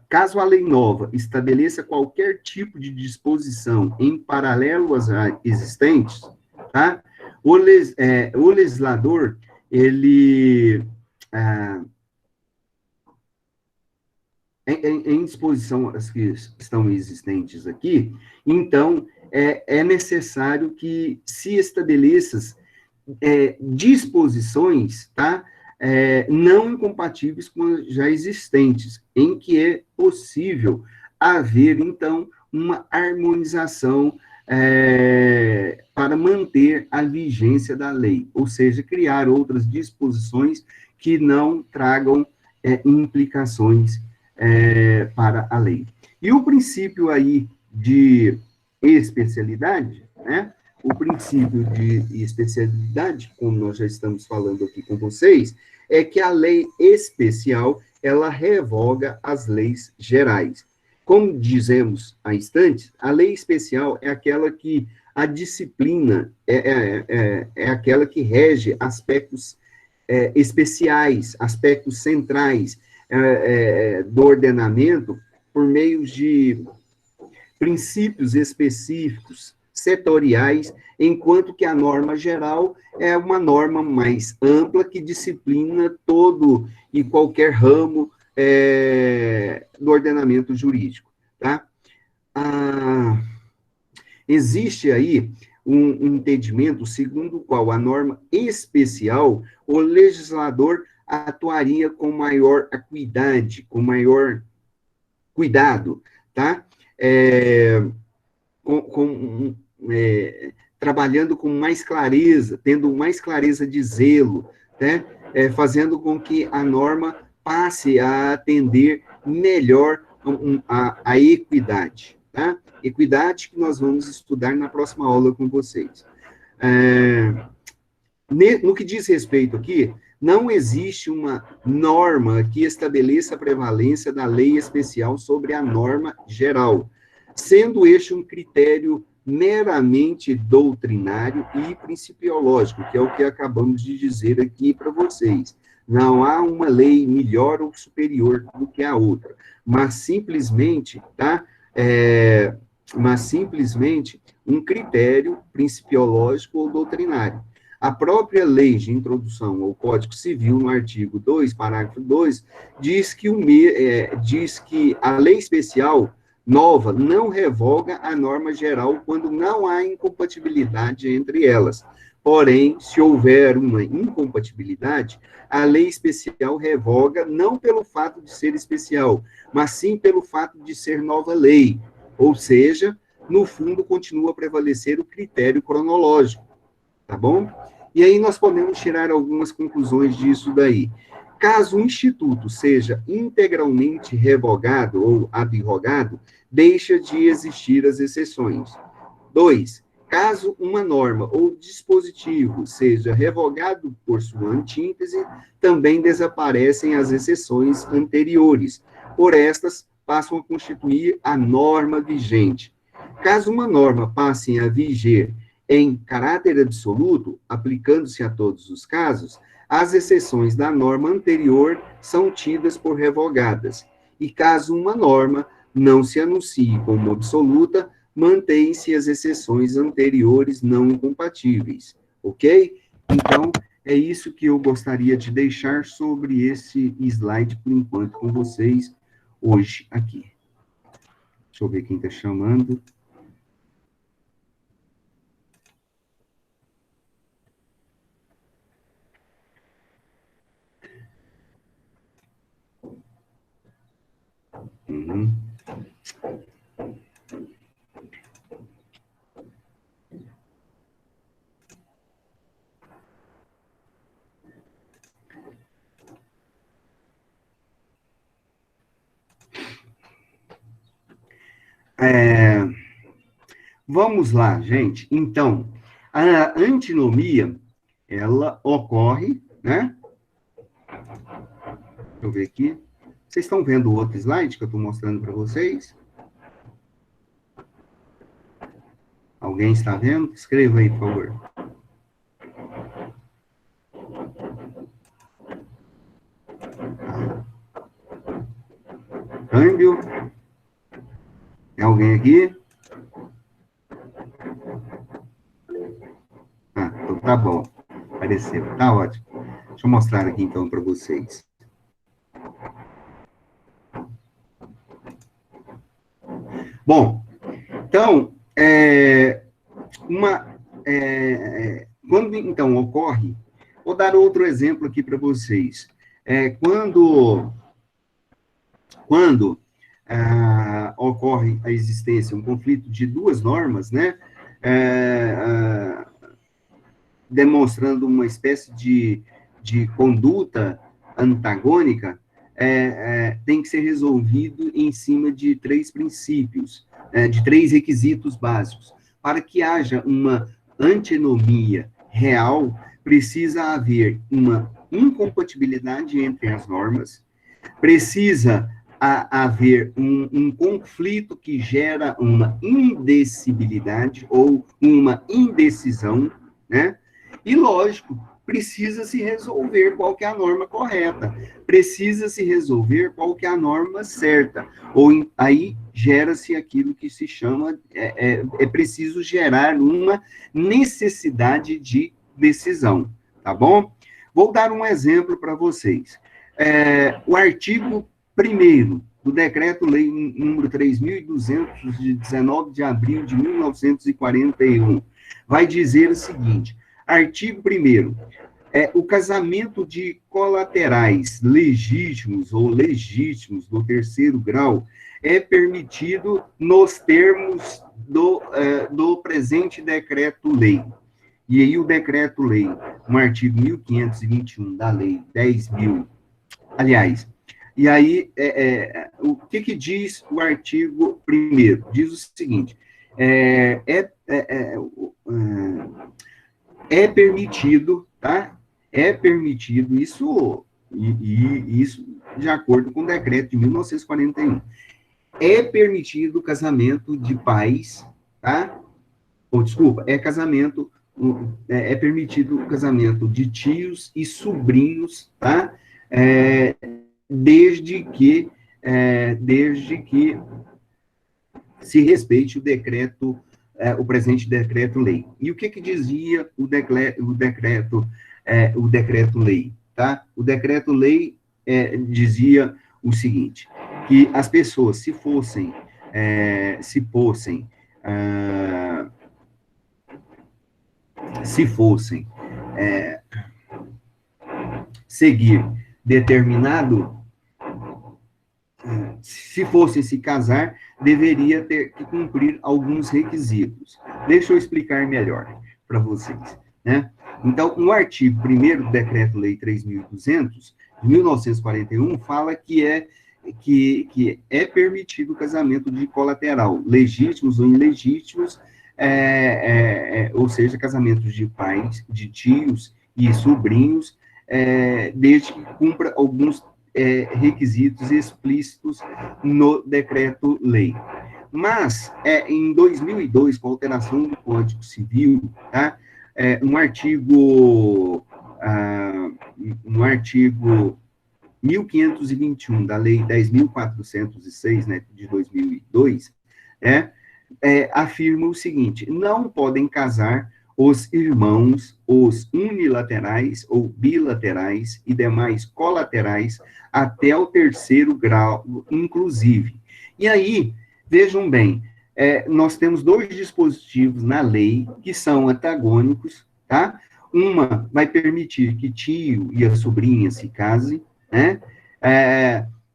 Caso a lei nova estabeleça qualquer tipo de disposição em paralelo às existentes, tá? O legislador, ele... em disposição as que estão existentes aqui, então, é necessário que se estabeleçam disposições, tá? Não incompatíveis com as já existentes, em que é possível haver, então, uma harmonização para manter a vigência da lei, ou seja, criar outras disposições que não tragam implicações para a lei. E o princípio aí de especialidade, né? O princípio de especialidade, como nós já estamos falando aqui com vocês, é que a lei especial, ela revoga as leis gerais. Como dizemos há instantes, a lei especial é aquela que a disciplina é aquela que rege aspectos especiais, aspectos centrais do ordenamento por meio de princípios específicos, setoriais, enquanto que a norma geral é uma norma mais ampla que disciplina todo e qualquer ramo do ordenamento jurídico, tá? Ah, existe aí um entendimento segundo o qual a norma especial, o legislador atuaria com maior acuidade, com maior cuidado, tá? É, trabalhando com mais clareza, tendo mais clareza de zelo, né? Fazendo com que a norma passe a atender melhor a equidade, tá? Equidade que nós vamos estudar na próxima aula com vocês. No que diz respeito aqui, não existe uma norma que estabeleça a prevalência da lei especial sobre a norma geral, sendo este um critério meramente doutrinário e principiológico, que é o que acabamos de dizer aqui para vocês. Não há uma lei melhor ou superior do que a outra, mas simplesmente, tá? Mas simplesmente um critério principiológico ou doutrinário. A própria lei de introdução ao Código Civil, no artigo 2, parágrafo 2, diz que a lei especial nova não revoga a norma geral quando não há incompatibilidade entre elas. Porém, se houver uma incompatibilidade, a lei especial revoga não pelo fato de ser especial, mas sim pelo fato de ser nova lei. Ou seja, no fundo, continua a prevalecer o critério cronológico, tá bom? E aí nós podemos tirar algumas conclusões disso daí. Caso o instituto seja integralmente revogado ou abrogado, deixa de existir as exceções. 2. Caso uma norma ou dispositivo seja revogado por sua antítese, também desaparecem as exceções anteriores. Por estas, passam a constituir a norma vigente. Caso uma norma passe a viger em caráter absoluto, aplicando-se a todos os casos, as exceções da norma anterior são tidas por revogadas. E caso uma norma não se anuncie como absoluta, mantêm-se as exceções anteriores não incompatíveis, ok? Então, é isso que eu gostaria de deixar sobre esse slide, por enquanto, com vocês, hoje, aqui. Deixa eu ver quem está chamando. Uhum. Vamos lá, gente. Então, a antinomia, ela ocorre, né? Deixa eu ver aqui. Vocês estão vendo o outro slide que eu estou mostrando para vocês? Alguém está vendo? Escreva aí, por favor. Câmbio. Tem alguém aqui? Ah, então tá bom. Apareceu. Tá ótimo. Deixa eu mostrar aqui, então, para vocês. Bom, então, quando, então, ocorre... Vou dar outro exemplo aqui para vocês. Quando ocorre a existência, um conflito de duas normas, né, demonstrando uma espécie de conduta antagônica, tem que ser resolvido em cima de três princípios, de três requisitos básicos. Para que haja uma antinomia real, precisa haver uma incompatibilidade entre as normas, precisa haver um conflito que gera uma indecibilidade ou uma indecisão, né? E, lógico, precisa se resolver qual que é a norma correta, precisa se resolver qual que é a norma certa, ou aí gera-se aquilo que se chama, é preciso gerar uma necessidade de decisão, tá bom? Vou dar um exemplo para vocês. O artigo 1º do Decreto-Lei número 3.200, de 19 de abril de 1941, vai dizer o seguinte: artigo 1º, o casamento de colaterais legítimos ou legítimos do terceiro grau é permitido nos termos do presente decreto-lei. E aí o decreto-lei, no artigo 1521 da lei 10.000, aliás, e aí o que diz o artigo 1º? Diz o seguinte: é permitido, tá? É permitido, isso de acordo com o decreto de 1941, é permitido o casamento de pais, tá? Desculpa, é permitido o casamento de tios e sobrinhos, tá? Desde que se respeite o decreto, o presente decreto-lei. E o que dizia o decreto-lei, tá? O decreto-lei dizia o seguinte, que as pessoas, se fossem seguir determinado, se fossem se casar, deveria ter que cumprir alguns requisitos. Deixa eu explicar melhor para vocês, né? Então, no artigo 1º do Decreto-Lei 3.200, de 1941, fala que é permitido o casamento de colateral, legítimos ou ilegítimos, ou seja, casamentos de pais, de tios e sobrinhos, desde que cumpra alguns requisitos explícitos no decreto-lei. Mas, em 2002, com a alteração do Código Civil, tá? No artigo 1521 da Lei 10.406, né, de 2002, afirma o seguinte: não podem casar os irmãos, os unilaterais ou bilaterais e demais colaterais até o terceiro grau, inclusive. E aí, vejam bem, nós temos dois dispositivos na lei que são antagônicos, tá? Uma vai permitir que tio e a sobrinha se casem, né?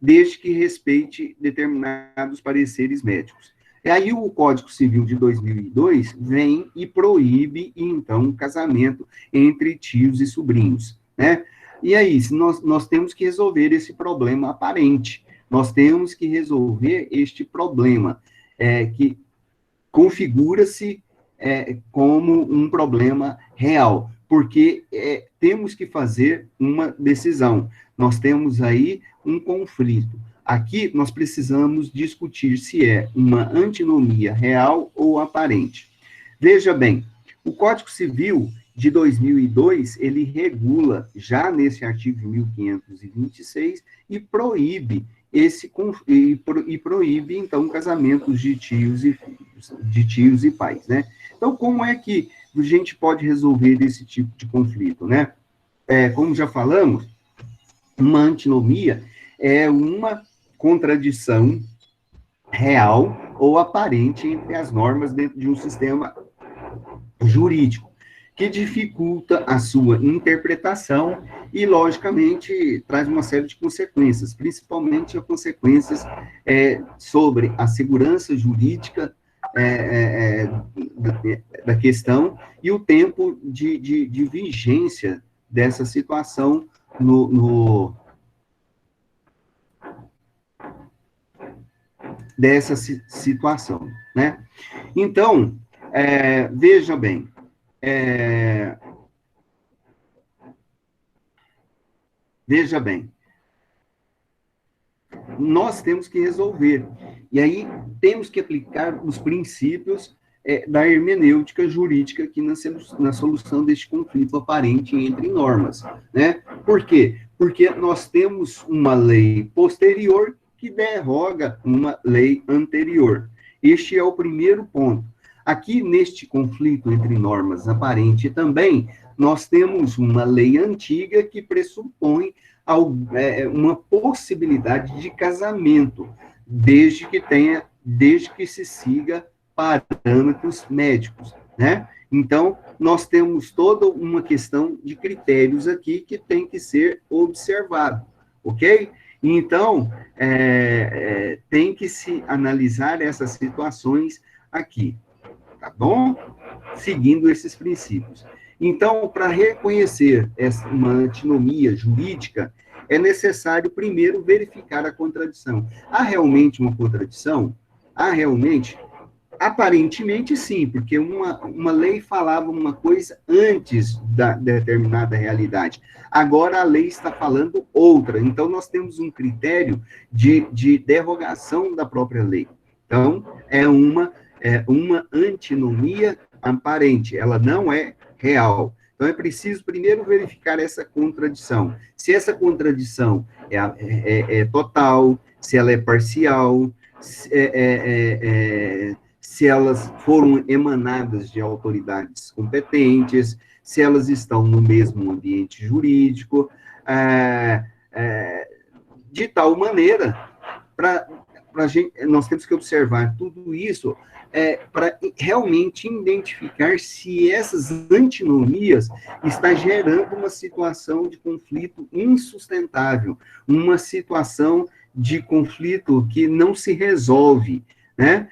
Desde que respeite determinados pareceres médicos. E aí o Código Civil de 2002 vem e proíbe, então, o casamento entre tios e sobrinhos, né? E aí, nós temos que resolver esse problema aparente, nós temos que resolver este problema, que configura-se como um problema real, porque temos que fazer uma decisão, nós temos aí um conflito. Aqui, nós precisamos discutir se é uma antinomia real ou aparente. Veja bem, o Código Civil de 2002, ele regula, já nesse artigo 1526, e proíbe proíbe, então, casamentos de tios e filhos, de tios e pais, né? Então, como é que a gente pode resolver esse tipo de conflito, né? Como já falamos, uma antinomia é uma contradição real ou aparente entre as normas dentro de um sistema jurídico, que dificulta a sua interpretação e, logicamente, traz uma série de consequências, principalmente as consequências sobre a segurança jurídica da questão e o tempo de vigência dessa situação dessa situação, né? Então, veja bem, veja bem, nós temos que resolver. E aí temos que aplicar os princípios da hermenêutica jurídica aqui na solução deste conflito aparente entre normas. Né? Por quê? Porque nós temos uma lei posterior que derroga uma lei anterior. Este é o primeiro ponto. Aqui, neste conflito entre normas aparente também, nós temos uma lei antiga que pressupõe uma possibilidade de casamento, desde que se siga parâmetros médicos, né? Então, nós temos toda uma questão de critérios aqui que tem que ser observado, ok? Então, tem que se analisar essas situações aqui, tá bom? Seguindo esses princípios. Então, para reconhecer uma antinomia jurídica, é necessário primeiro verificar a contradição. Há realmente uma contradição? Há realmente? Aparentemente, sim, porque uma lei falava uma coisa antes da determinada realidade. Agora a lei está falando outra. Então, nós temos um critério de derrogação da própria lei. Então, é uma antinomia aparente, ela não é real. Então, é preciso primeiro verificar essa contradição. Se essa contradição é total, se ela é parcial, se elas foram emanadas de autoridades competentes, se elas estão no mesmo ambiente jurídico, de tal maneira, nós temos que observar tudo isso para realmente identificar se essas antinomias estão gerando uma situação de conflito insustentável, uma situação de conflito que não se resolve, né?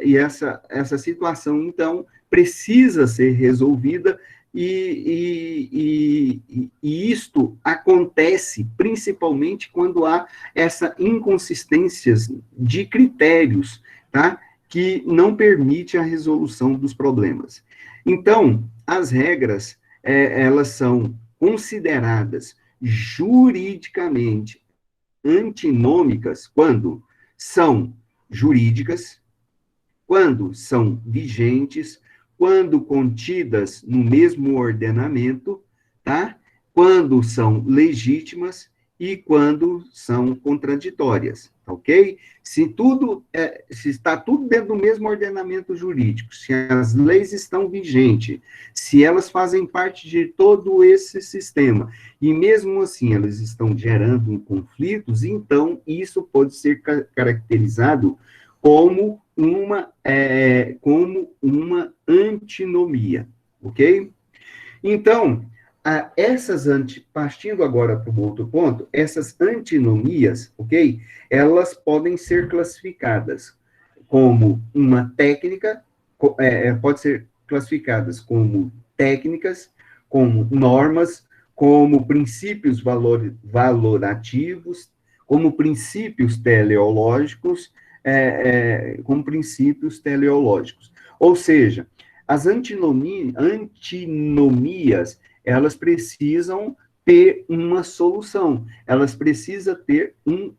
E essa situação, então, precisa ser resolvida e isto acontece principalmente quando há essa inconsistências de critérios, tá? Que não permite a resolução dos problemas. Então, as regras, elas são consideradas juridicamente antinômicas quando são jurídicas, quando são vigentes, quando contidas no mesmo ordenamento, tá? Quando são legítimas e quando são contraditórias, ok? Se está tudo dentro do mesmo ordenamento jurídico, se as leis estão vigentes, se elas fazem parte de todo esse sistema, e mesmo assim elas estão gerando conflitos, então isso pode ser caracterizado como uma antinomia, ok? Então, partindo agora para o outro ponto, essas antinomias, ok? Elas podem ser classificadas como uma técnica, pode ser classificadas como técnicas, como normas, como princípios valorativos, como princípios teleológicos, como princípios teleológicos. Ou seja, as antinomias, elas precisam ter uma solução, elas precisam ter um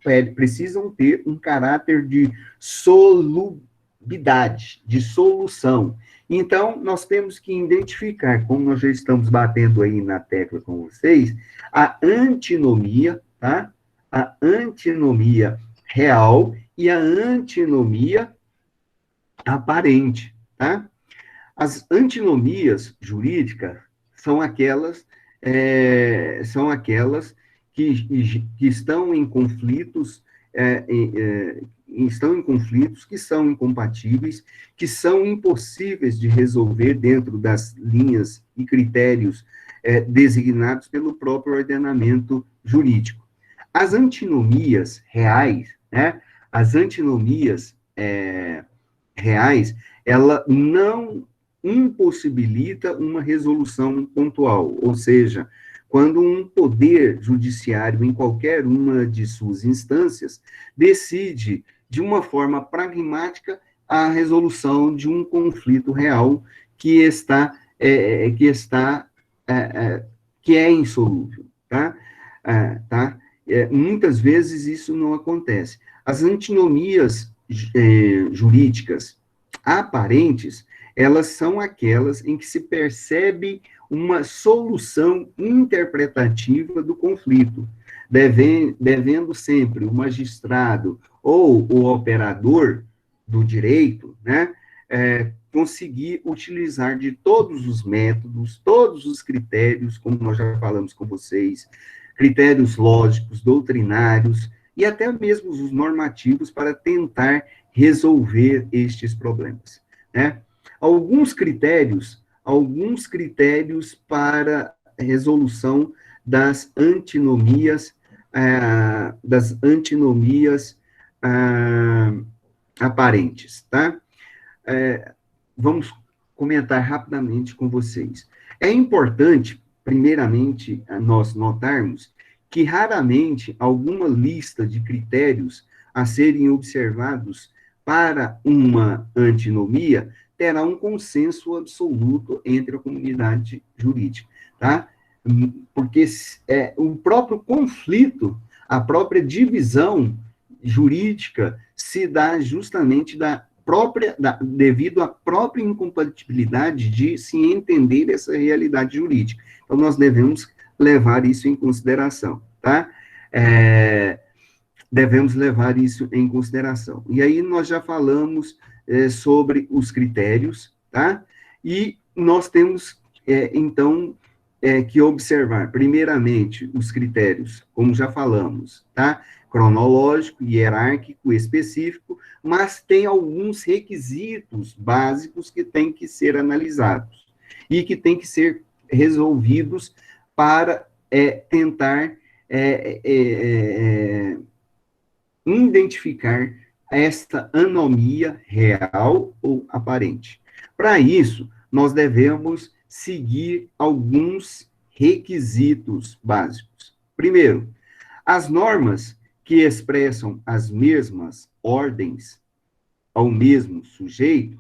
caráter de solubilidade, de solução. Então, nós temos que identificar, como nós já estamos batendo aí na tecla com vocês, a antinomia, tá? A antinomia real e a antinomia aparente, tá? As antinomias jurídicas são aquelas que estão em conflitos, que são incompatíveis, que são impossíveis de resolver dentro das linhas e critérios designados pelo próprio ordenamento jurídico. As antinomias reais, né? As antinomias reais, ela não impossibilita uma resolução pontual, ou seja, quando um poder judiciário, em qualquer uma de suas instâncias, decide de uma forma pragmática, a resolução de um conflito real que está, que é insolúvel, tá? Tá? Muitas vezes isso não acontece. As antinomias jurídicas aparentes, elas são aquelas em que se percebe uma solução interpretativa do conflito, devendo sempre o magistrado ou o operador do direito, né, conseguir utilizar de todos os métodos, todos os critérios, como nós já falamos com vocês, critérios lógicos, doutrinários e até mesmo os normativos para tentar resolver estes problemas, né? Alguns critérios para resolução das antinomias, aparentes, tá? Vamos comentar rapidamente com vocês. É importante, primeiramente, nós notarmos que raramente alguma lista de critérios a serem observados para uma antinomia terá um consenso absoluto entre a comunidade jurídica, tá? Porque o próprio conflito, a própria divisão jurídica se dá justamente devido à própria incompatibilidade de se entender essa realidade jurídica. Então, nós devemos levar isso em consideração, tá? Devemos levar isso em consideração. E aí, nós já falamos sobre os critérios, tá? E nós temos, então, que observar, primeiramente, os critérios, como já falamos, tá? Cronológico, hierárquico, específico, mas tem alguns requisitos básicos que têm que ser analisados e que têm que ser resolvidos para tentar identificar esta anomia real ou aparente. Para isso, nós devemos seguir alguns requisitos básicos. Primeiro, as normas que expressam as mesmas ordens ao mesmo sujeito,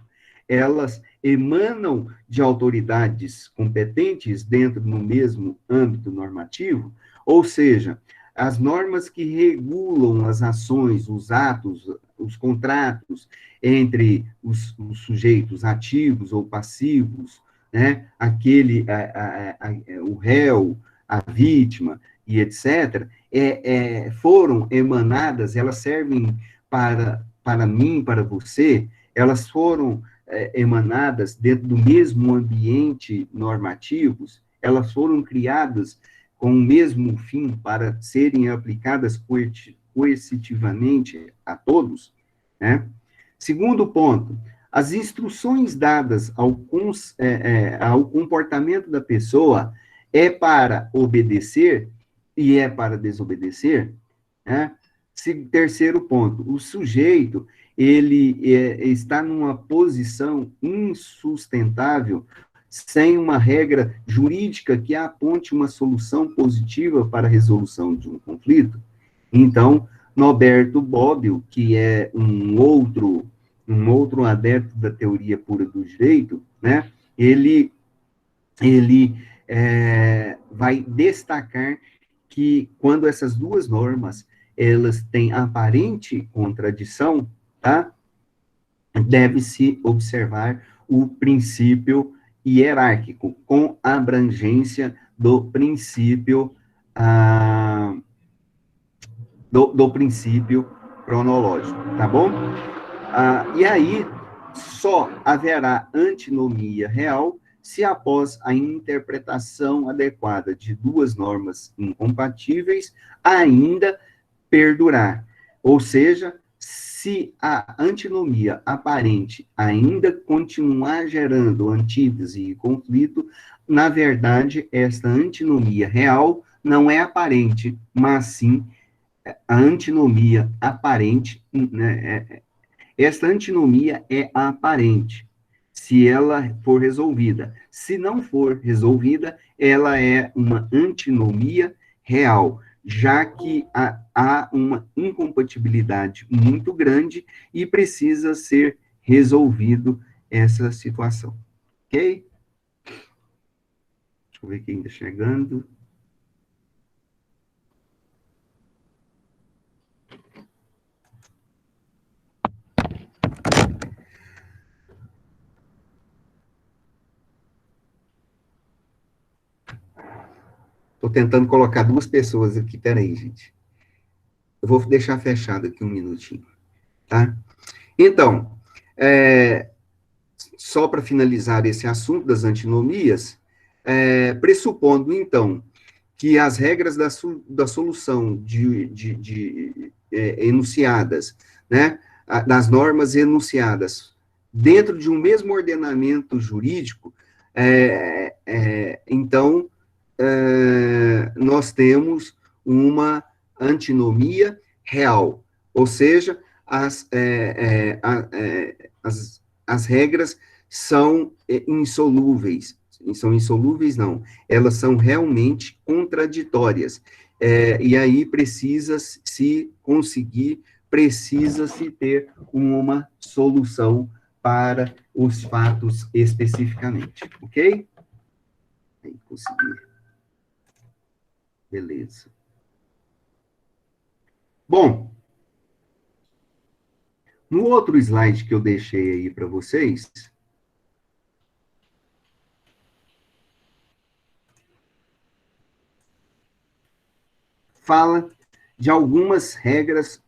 elas emanam de autoridades competentes dentro do mesmo âmbito normativo, ou seja, as normas que regulam as ações, os atos, os contratos entre os sujeitos ativos ou passivos, né, o réu, a vítima e etc., foram emanadas, elas servem para mim, para você, elas foram emanadas dentro do mesmo ambiente normativos, elas foram criadas com o mesmo fim para serem aplicadas coercitivamente a todos, né? Segundo ponto, as instruções dadas ao comportamento da pessoa é para obedecer e é para desobedecer, né? Terceiro ponto, o sujeito, ele está numa posição insustentável sem uma regra jurídica que aponte uma solução positiva para a resolução de um conflito. Então, Norberto Bobbio, que é um outro adepto da teoria pura do direito, né, ele vai destacar que quando essas duas normas elas têm aparente contradição, tá? Deve-se observar o princípio hierárquico, com abrangência do princípio do princípio cronológico, tá bom? E aí, só haverá antinomia real se após a interpretação adequada de duas normas incompatíveis ainda perdurar. Ou seja, se a antinomia aparente ainda continuar gerando antítese e conflito, na verdade, esta antinomia real não é aparente, mas sim a antinomia aparente, né, esta antinomia é aparente, se ela for resolvida. Se não for resolvida, ela é uma antinomia real, já que há uma incompatibilidade muito grande e precisa ser resolvido essa situação. Ok? Deixa eu ver quem está chegando. Estou tentando colocar duas pessoas aqui. Peraí, gente. Eu vou deixar fechado aqui um minutinho, tá? Então, só para finalizar esse assunto das antinomias, pressupondo, então, que as regras da solução enunciadas, né, das normas enunciadas, dentro de um mesmo ordenamento jurídico, então, nós temos uma antinomia real, ou seja, as regras são insolúveis. São insolúveis, não. Elas são realmente contraditórias. E aí precisa-se conseguir, precisa-se ter uma solução para os fatos especificamente, ok? Aí, consegui. Beleza. Bom, no outro slide que eu deixei aí para vocês, fala de algumas regras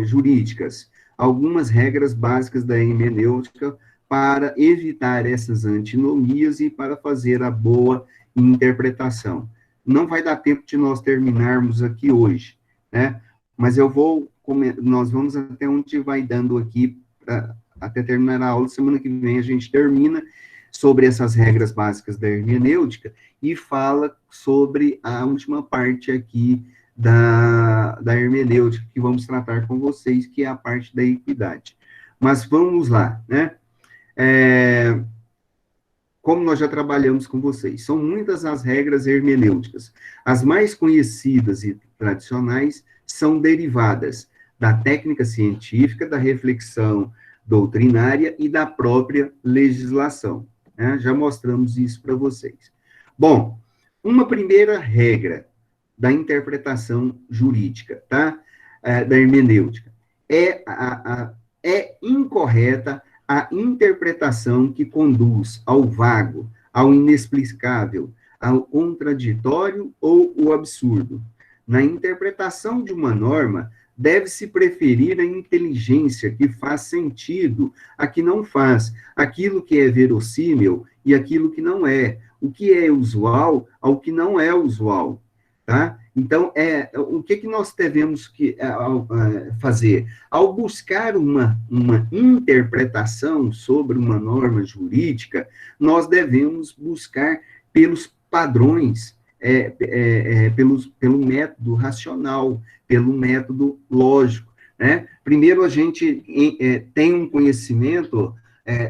jurídicas, algumas regras básicas da hermenêutica para evitar essas antinomias e para fazer a boa interpretação. Não vai dar tempo de nós terminarmos aqui hoje, né? Mas nós vamos até onde vai dando aqui, até terminar a aula. Semana que vem a gente termina sobre essas regras básicas da hermenêutica e fala sobre a última parte aqui da hermenêutica que vamos tratar com vocês, que é a parte da equidade. Mas vamos lá, né? Como nós já trabalhamos com vocês, são muitas as regras hermenêuticas. As mais conhecidas e tradicionais são derivadas da técnica científica, da reflexão doutrinária e da própria legislação, né? Já mostramos isso para vocês. Bom, uma primeira regra da interpretação jurídica, tá? Da hermenêutica. É incorreta a interpretação que conduz ao vago, ao inexplicável, ao contraditório ou o absurdo. Na interpretação de uma norma, deve-se preferir a inteligência que faz sentido, a que não faz, aquilo que é verossímil e aquilo que não é, o que é usual ao que não é usual. Tá? Então, o que nós devemos fazer? Ao buscar uma interpretação sobre uma norma jurídica, nós devemos buscar pelos padrões, pelo método racional, pelo método lógico, né? Primeiro, a gente tem um conhecimento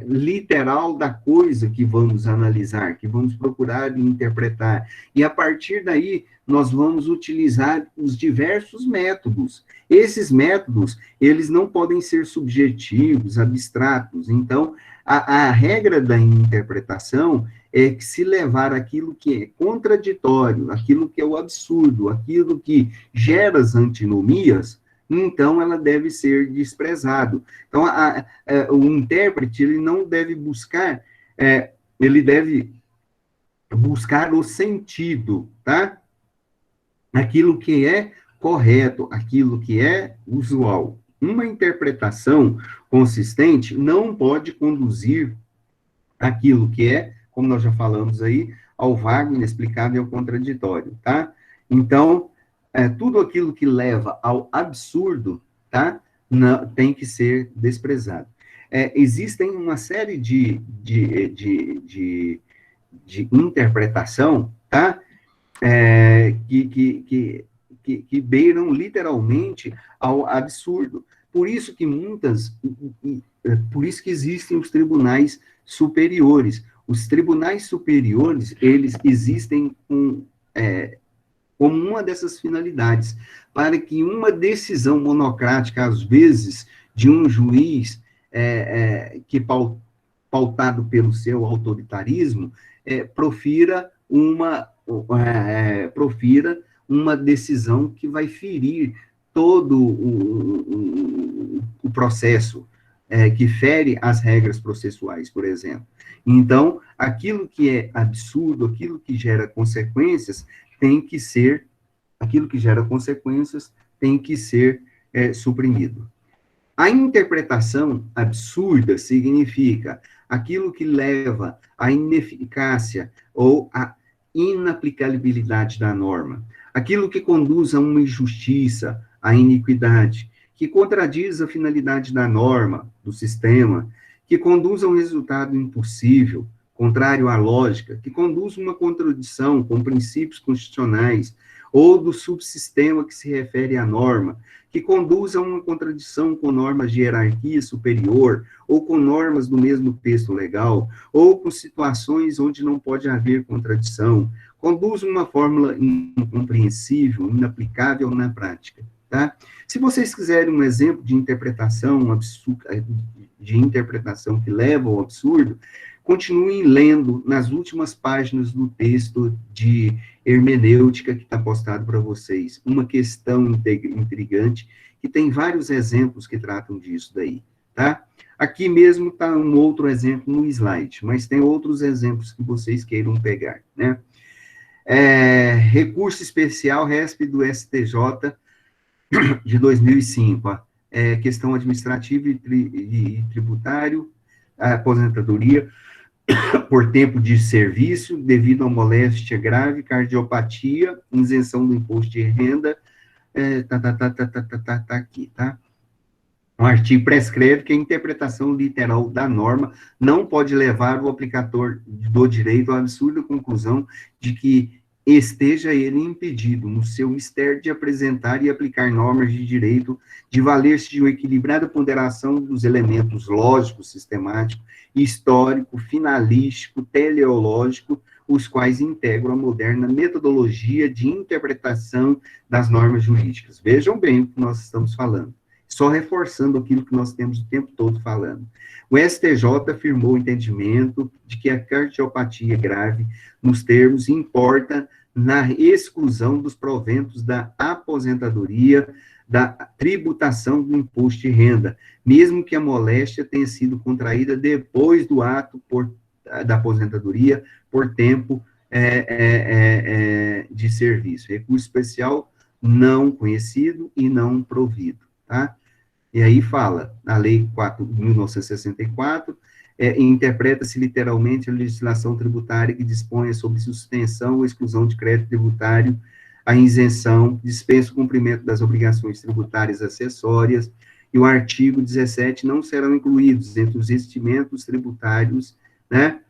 literal da coisa que vamos analisar, que vamos procurar interpretar, e a partir daí nós vamos utilizar os diversos métodos. Esses métodos, eles não podem ser subjetivos, abstratos. Então, a regra da interpretação é que se levar aquilo que é contraditório, aquilo que é o absurdo, aquilo que gera as antinomias, então ela deve ser desprezado. Então, o intérprete, ele não deve buscar, ele deve buscar o sentido, tá? Aquilo que é correto, aquilo que é usual. Uma interpretação consistente não pode conduzir aquilo que é, como nós já falamos aí, ao vago, inexplicável e ao contraditório, tá? Então, tudo aquilo que leva ao absurdo, tá? Não, tem que ser desprezado. Existem uma série de interpretação, tá? Que beiram literalmente ao absurdo. Por isso que por isso que existem os tribunais superiores. Os tribunais superiores, eles existem com como uma dessas finalidades, para que uma decisão monocrática, às vezes, de um juiz que pautado pelo seu autoritarismo, profira uma decisão que vai ferir todo o processo, que fere as regras processuais, por exemplo. Então, aquilo que é absurdo, aquilo que gera consequências, tem que ser, aquilo que gera consequências tem que ser suprimido. A interpretação absurda significa aquilo que leva à ineficácia ou à inaplicabilidade da norma, aquilo que conduz a uma injustiça, à iniquidade, que contradiz a finalidade da norma, do sistema, que conduz a um resultado impossível, contrário à lógica, que conduz a uma contradição com princípios constitucionais ou do subsistema que se refere à norma, que conduz a uma contradição com normas de hierarquia superior, ou com normas do mesmo texto legal, ou com situações onde não pode haver contradição, conduz a uma fórmula incompreensível, inaplicável na prática. Tá? Se vocês quiserem um exemplo de interpretação absurda, de interpretação que leva ao absurdo, continuem lendo nas últimas páginas do texto de hermenêutica que está postado para vocês. Uma questão intrigante, que tem vários exemplos que tratam disso daí, tá? Aqui mesmo está um outro exemplo no slide, mas tem outros exemplos que vocês queiram pegar, né? Recurso especial RESP do STJ de 2005, questão administrativa e tributário, aposentadoria, por tempo de serviço, devido a moléstia grave, cardiopatia, isenção do imposto de renda, tá aqui, tá? O artigo prescreve que a interpretação literal da norma não pode levar o aplicador do direito à absurda conclusão de que esteja ele impedido, no seu mistério, de apresentar e aplicar normas de direito, de valer-se de uma equilibrada ponderação dos elementos lógico, sistemático, histórico, finalístico, teleológico, os quais integram a moderna metodologia de interpretação das normas jurídicas. Vejam bem o que nós estamos falando, só reforçando aquilo que nós temos o tempo todo falando. O STJ afirmou o entendimento de que a cardiopatia grave, nos termos, importa na exclusão dos proventos da aposentadoria, da tributação do imposto de renda, mesmo que a moléstia tenha sido contraída depois do ato da aposentadoria por tempo de serviço. Recurso especial não conhecido e não provido, tá? E aí fala, a Lei 4.1964, interpreta-se literalmente a legislação tributária que dispõe sobre suspensão ou exclusão de crédito tributário, a isenção, dispensa o cumprimento das obrigações tributárias acessórias, e o artigo 17 não serão incluídos entre os estimentos tributários, né,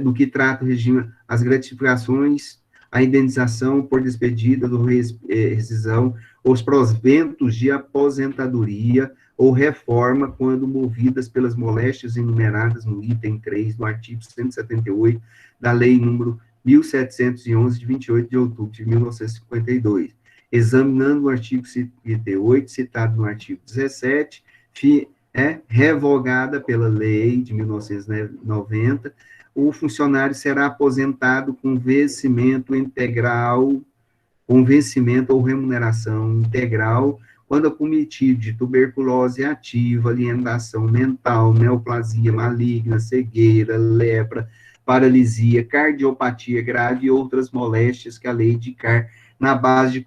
do que trata o regime, as gratificações, a indenização por despedida ou rescisão, os proventos de aposentadoria ou reforma, quando movidas pelas moléstias enumeradas no item 3 do artigo 178 da Lei número 1711, de 28 de outubro de 1952. Examinando o artigo 58, citado no artigo 17, revogada pela Lei de 1990, o funcionário será aposentado com vencimento integral, com vencimento ou remuneração integral, quando acometido de tuberculose ativa, alienação mental, neoplasia maligna, cegueira, lepra, paralisia, cardiopatia grave e outras moléstias que a lei indicar na base de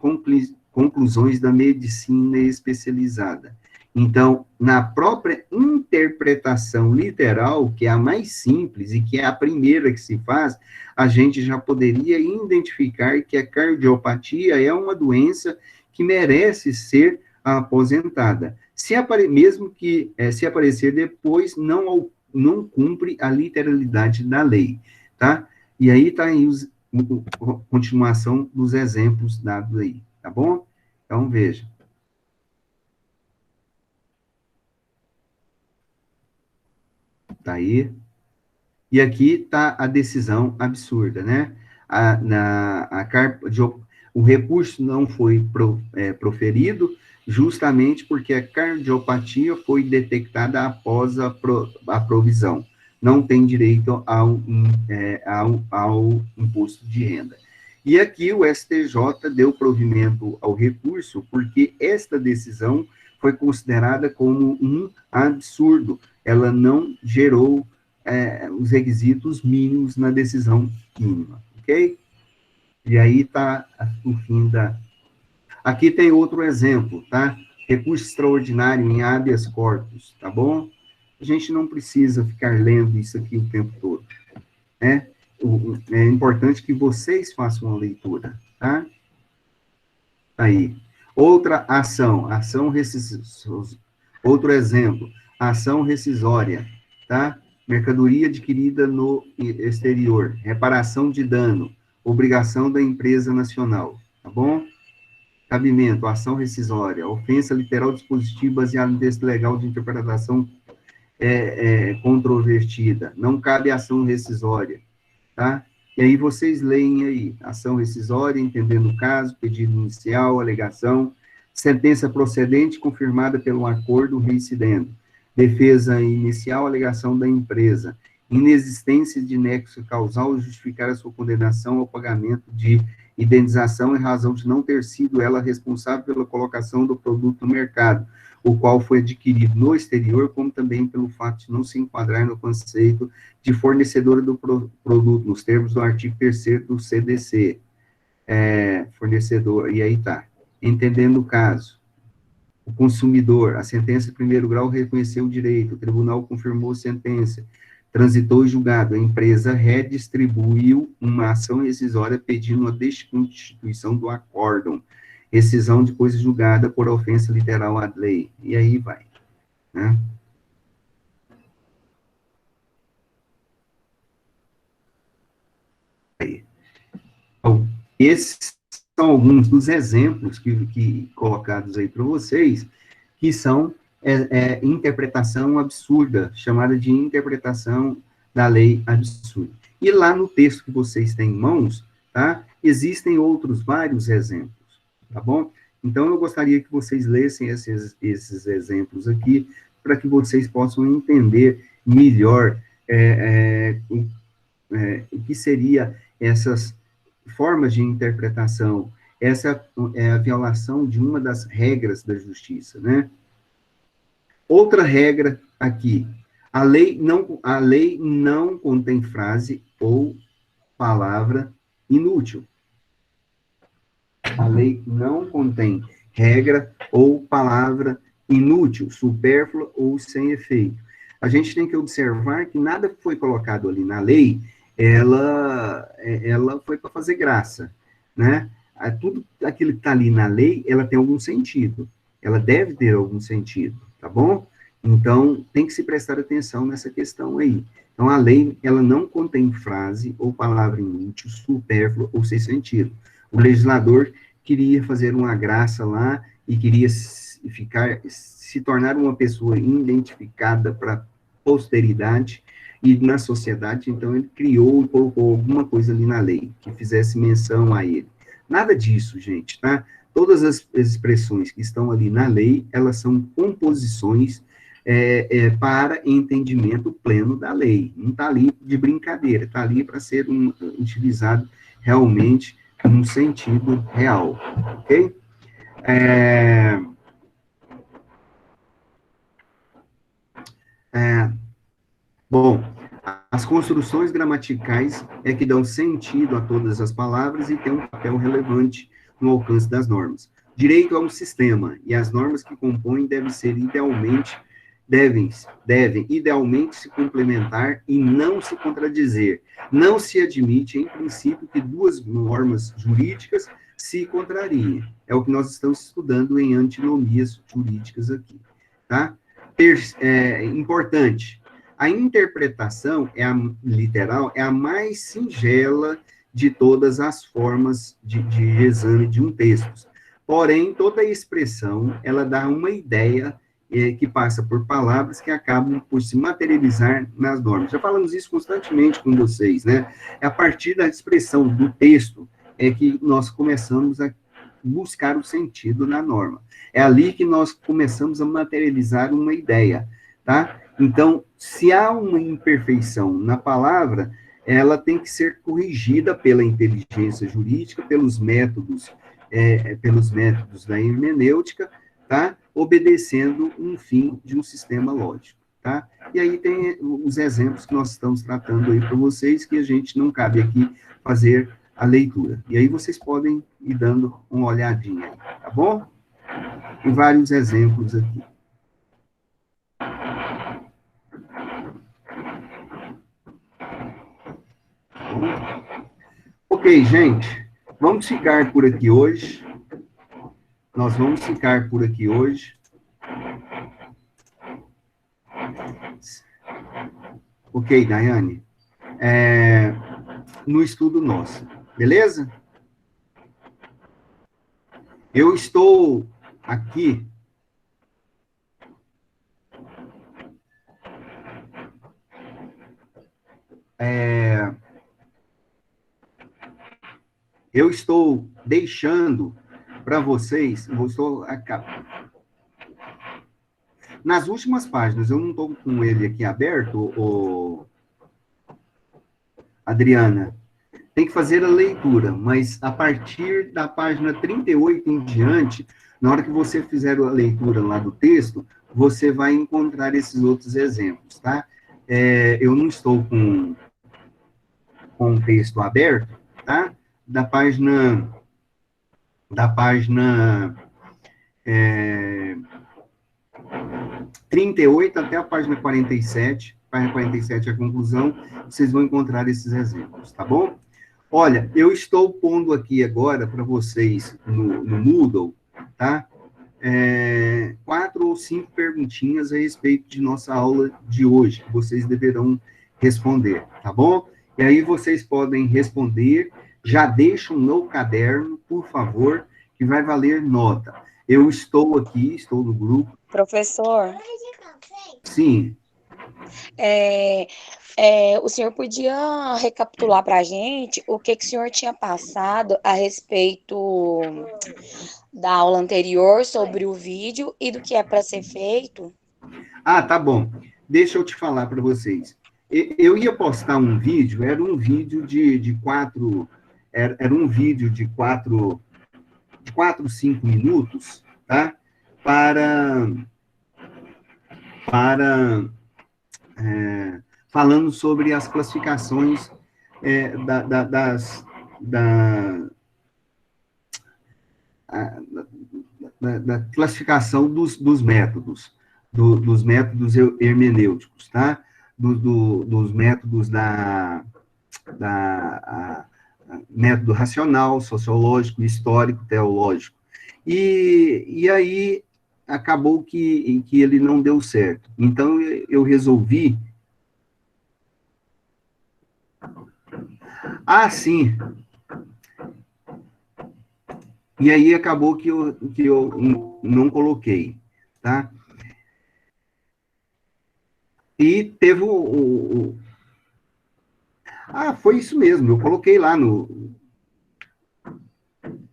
conclusões da medicina especializada. Então, na própria interpretação literal, que é a mais simples e que é a primeira que se faz, a gente já poderia identificar que a cardiopatia é uma doença que merece ser aposentada. Mesmo que se aparecer depois, não cumpre a literalidade da lei, tá? E aí está aí a continuação dos exemplos dados aí, tá bom? Então, veja. Tá aí. E aqui está a decisão absurda, né? O recurso não foi proferido, justamente porque a cardiopatia foi detectada após a provisão. Não tem direito ao imposto de renda. E aqui o STJ deu provimento ao recurso, porque esta decisão foi considerada como um absurdo. Ela não gerou os requisitos mínimos na decisão mínima, ok? E aí está o fim da... Aqui tem outro exemplo, tá? Recurso extraordinário em habeas corpus, tá bom? A gente não precisa ficar lendo isso aqui o tempo todo, né? É importante que vocês façam a leitura, tá? Aí. Outra ação, outro exemplo, ação rescisória, tá? Mercadoria adquirida no exterior, reparação de dano, obrigação da empresa nacional, tá bom? Cabimento, ação rescisória, ofensa literal dispositiva baseada em texto legal de interpretação controvertida, não cabe ação rescisória, tá? E aí vocês leem aí, ação rescisória, entendendo o caso, pedido inicial, alegação, sentença procedente confirmada pelo acordo reincidendo, defesa inicial, alegação da empresa, inexistência de nexo causal justificar a sua condenação ao pagamento de indenização em razão de não ter sido ela responsável pela colocação do produto no mercado, o qual foi adquirido no exterior, como também pelo fato de não se enquadrar no conceito de fornecedora do produto, nos termos do artigo 3º do CDC, fornecedor, e aí tá, entendendo o caso, o consumidor, a sentença de primeiro grau reconheceu o direito, o tribunal confirmou a sentença, transitou o julgado, a empresa redistribuiu uma ação rescisória pedindo a desconstituição do acórdão, rescisão de coisa julgada por ofensa literal à lei, e aí vai, né? Então, esses são alguns dos exemplos que colocados aí para vocês, que são interpretação absurda, chamada de interpretação da lei absurda. E lá no texto que vocês têm em mãos, tá, existem outros vários exemplos, tá bom? Então, eu gostaria que vocês lessem esses exemplos aqui, para que vocês possam entender melhor o que seria essas formas de interpretação. Essa é a violação de uma das regras da justiça, né? Outra regra aqui, a lei não contém frase ou palavra inútil. A lei não contém regra ou palavra inútil, supérflua ou sem efeito. A gente tem que observar que nada que foi colocado ali na lei, ela foi para fazer graça, né? Tudo aquilo que está ali na lei, ela tem algum sentido. Ela deve ter algum sentido, tá bom? Então, tem que se prestar atenção nessa questão aí. Então, a lei, ela não contém frase ou palavra inútil, supérflua ou sem sentido. O legislador queria fazer uma graça lá e queria se tornar uma pessoa identificada para a posteridade e na sociedade, então ele criou e colocou alguma coisa ali na lei que fizesse menção a ele. Nada disso, gente, tá? Todas as expressões que estão ali na lei, elas são composições para entendimento pleno da lei. Não está ali de brincadeira, está ali para ser utilizado realmente num sentido real, ok? Bom, as construções gramaticais é que dão sentido a todas as palavras e têm um papel relevante no alcance das normas. Direito é um sistema, e as normas que compõem devem idealmente se complementar e não se contradizer. Não se admite, em princípio, que duas normas jurídicas se contrariem. É o que nós estamos estudando em antinomias jurídicas aqui, tá? Importante, a interpretação literal é a mais singela de todas as formas de exame de um texto. Porém, toda expressão, ela dá uma ideia que passa por palavras que acabam por se materializar nas normas. Já falamos isso constantemente com vocês, né? É a partir da expressão do texto é que nós começamos a buscar o sentido na norma. É ali que nós começamos a materializar uma ideia, tá? Então, se há uma imperfeição na palavra, ela tem que ser corrigida pela inteligência jurídica, pelos métodos da hermenêutica, tá? Obedecendo um fim de um sistema lógico, tá? E aí tem os exemplos que nós estamos tratando aí para vocês, que a gente não cabe aqui fazer a leitura. E aí vocês podem ir dando uma olhadinha aí, tá bom? Tem vários exemplos aqui. Ok, gente, vamos ficar por aqui hoje. Nós vamos ficar por aqui hoje. Ok, Daiane? No estudo nosso, beleza? Eu estou aqui eu estou deixando para vocês, nas últimas páginas, eu não estou com ele aqui aberto, Adriana, tem que fazer a leitura, mas a partir da página 38 em diante, na hora que você fizer a leitura lá do texto, você vai encontrar esses outros exemplos, tá? Eu não estou com o texto aberto, tá? Da página 38 até a página 47, página 47 é a conclusão, vocês vão encontrar esses exemplos, tá bom? Olha, eu estou pondo aqui agora para vocês no Moodle, tá? 4 ou 5 perguntinhas a respeito de nossa aula de hoje, que vocês deverão responder, tá bom? E aí vocês podem responder, já deixam no caderno, por favor, que vai valer nota. Eu estou aqui, estou no grupo. Professor? Sim. O senhor podia recapitular para a gente o que o senhor tinha passado a respeito da aula anterior sobre o vídeo e do que é para ser feito? Ah, tá bom. Deixa eu te falar para vocês. Eu ia postar um vídeo, era um vídeo de 4, era um vídeo de 4, 5 minutos, tá? Falando sobre as classificações da classificação dos métodos, dos métodos hermenêuticos, tá? Dos métodos método racional, sociológico, histórico, teológico. E aí acabou que ele não deu certo. Então, eu resolvi... Ah, sim. E aí acabou que eu não coloquei, tá? E teve foi isso mesmo, eu coloquei lá no...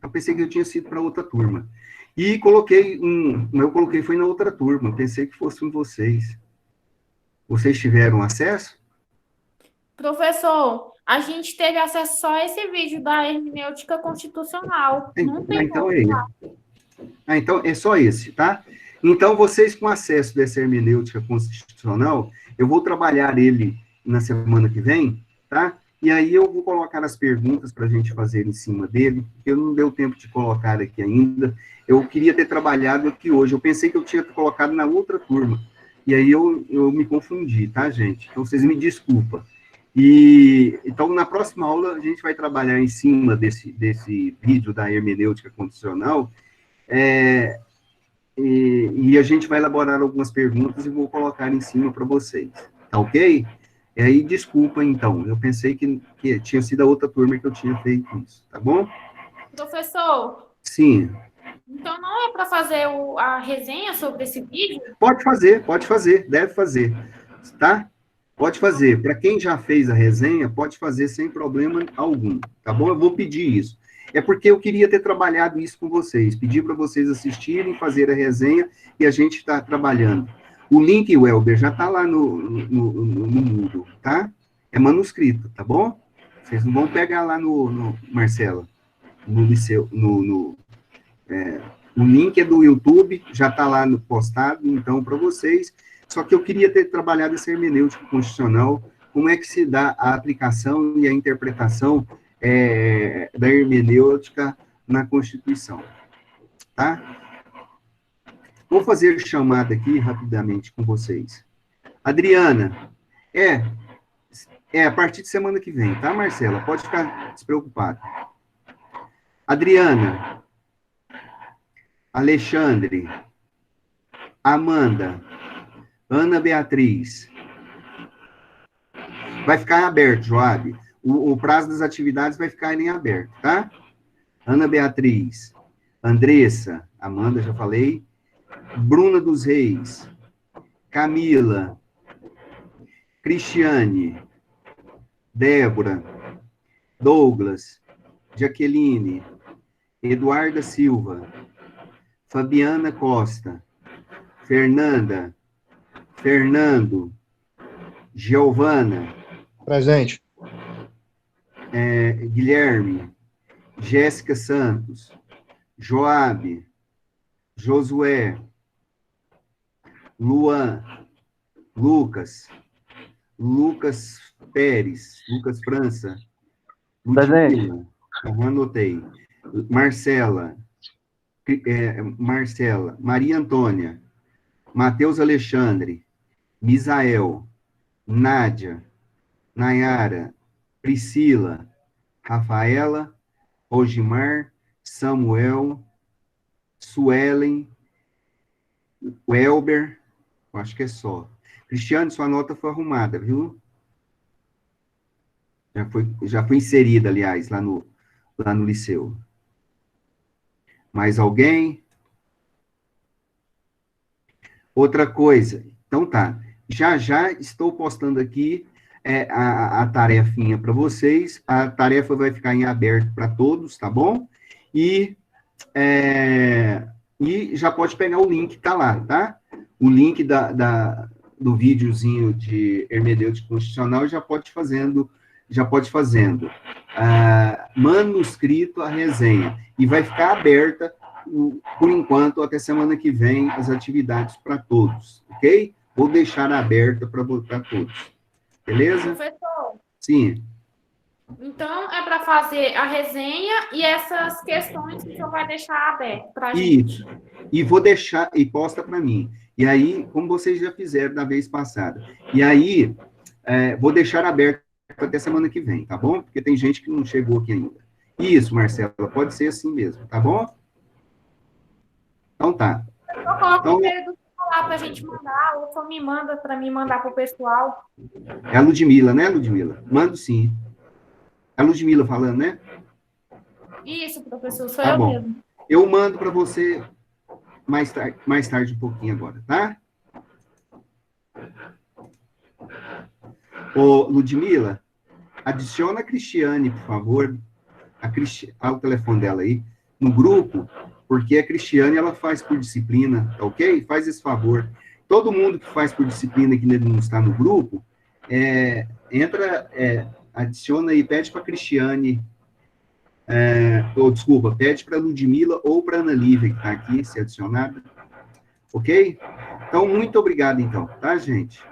Eu pensei que eu tinha sido para outra turma. E eu coloquei foi na outra turma, pensei que fossem vocês. Vocês tiveram acesso? Professor, a gente teve acesso só a esse vídeo da hermenêutica constitucional. Não tem Então outro lá. então é só esse, tá? Então, vocês com acesso dessa hermenêutica constitucional, eu vou trabalhar ele na semana que vem, tá? E aí eu vou colocar as perguntas para a gente fazer em cima dele, porque eu não deu tempo de colocar aqui ainda. Eu queria ter trabalhado aqui hoje. Eu pensei que eu tinha colocado na outra turma. E aí eu me confundi, tá, gente? Então, vocês me desculpam. Então, na próxima aula, a gente vai trabalhar em cima desse vídeo da hermenêutica constitucional, e a gente vai elaborar algumas perguntas e vou colocar em cima para vocês, tá ok? E aí, desculpa, então, eu pensei que tinha sido a outra turma que eu tinha feito isso, tá bom? Professor? Sim. Então, não é para fazer a resenha sobre esse vídeo? Pode fazer, deve fazer, tá? Pode fazer. Para quem já fez a resenha, pode fazer sem problema algum, tá bom? Eu vou pedir isso. É porque eu queria ter trabalhado isso com vocês, pedir para vocês assistirem, fazer a resenha, e a gente está trabalhando. O link, Welber, já está lá no Moodle, tá? É manuscrito, tá bom? Vocês não vão pegar lá no Marcela, no Liceu, o link é do YouTube, já está lá no postado, então, para vocês. Só que eu queria ter trabalhado essa hermenêutica constitucional, como é que se dá a aplicação e a interpretação da hermenêutica na Constituição, tá? Vou fazer chamada aqui rapidamente com vocês. Adriana, a partir de semana que vem, tá, Marcela? Pode ficar despreocupada. Adriana, Alexandre, Amanda, Ana Beatriz. Vai ficar em aberto, Joab. O prazo das atividades vai ficar em aberto, tá? Ana Beatriz, Andressa, Amanda, já falei. Bruna dos Reis, Camila, Cristiane, Débora, Douglas, Jaqueline, Eduarda Silva, Fabiana Costa, Fernanda, Fernando, Giovana. Presente. Guilherme, Jéssica Santos, Joabe, Josué, Luan, Lucas Pérez, Lucas França, Ludmila, anotei, Marcela, Maria Antônia, Matheus Alexandre, Misael, Nádia, Nayara, Priscila, Rafaela, Rogimar, Samuel, Suelen, Welber, eu acho que é só. Cristiano, sua nota foi arrumada, viu? Já foi inserida, aliás, lá no liceu. Mais alguém? Outra coisa. Então tá. Já estou postando aqui a tarefinha para vocês. A tarefa vai ficar em aberto para todos, tá bom? E já pode pegar o link, tá lá, tá? O link do videozinho de hermenêutica constitucional já pode fazendo manuscrito a resenha. E vai ficar aberta, por enquanto, até semana que vem, as atividades para todos, ok? Vou deixar aberta para todos. Beleza? Professor. Sim. Então, é para fazer a resenha e essas questões que o senhor vai deixar aberto para a gente. Isso. E vou deixar, e posta para mim. E aí, como vocês já fizeram da vez passada. E aí, vou deixar aberto até semana que vem, tá bom? Porque tem gente que não chegou aqui ainda. Isso, Marcela, pode ser assim mesmo, tá bom? Então tá. Eu coloco o e-mail do lá para a gente mandar, ou só me manda para mim mandar para o pessoal. É a Ludmila, né, Ludmila? Mando sim. É a Ludmila falando, né? Isso, professor, sou Tá eu bom. mesmo. Eu mando para você mais tarde um pouquinho agora, tá? Ô, Ludmila, adiciona a Cristiane, por favor, o telefone dela aí, no grupo, porque a Cristiane, ela faz por disciplina, tá ok? Faz esse favor. Todo mundo que faz por disciplina que não está no grupo, adiciona aí, pede para a Cristiane, pede para a Ludmila ou para a Ana Lívia, que está aqui, se adicionada, ok? Então, muito obrigado, então, tá, gente?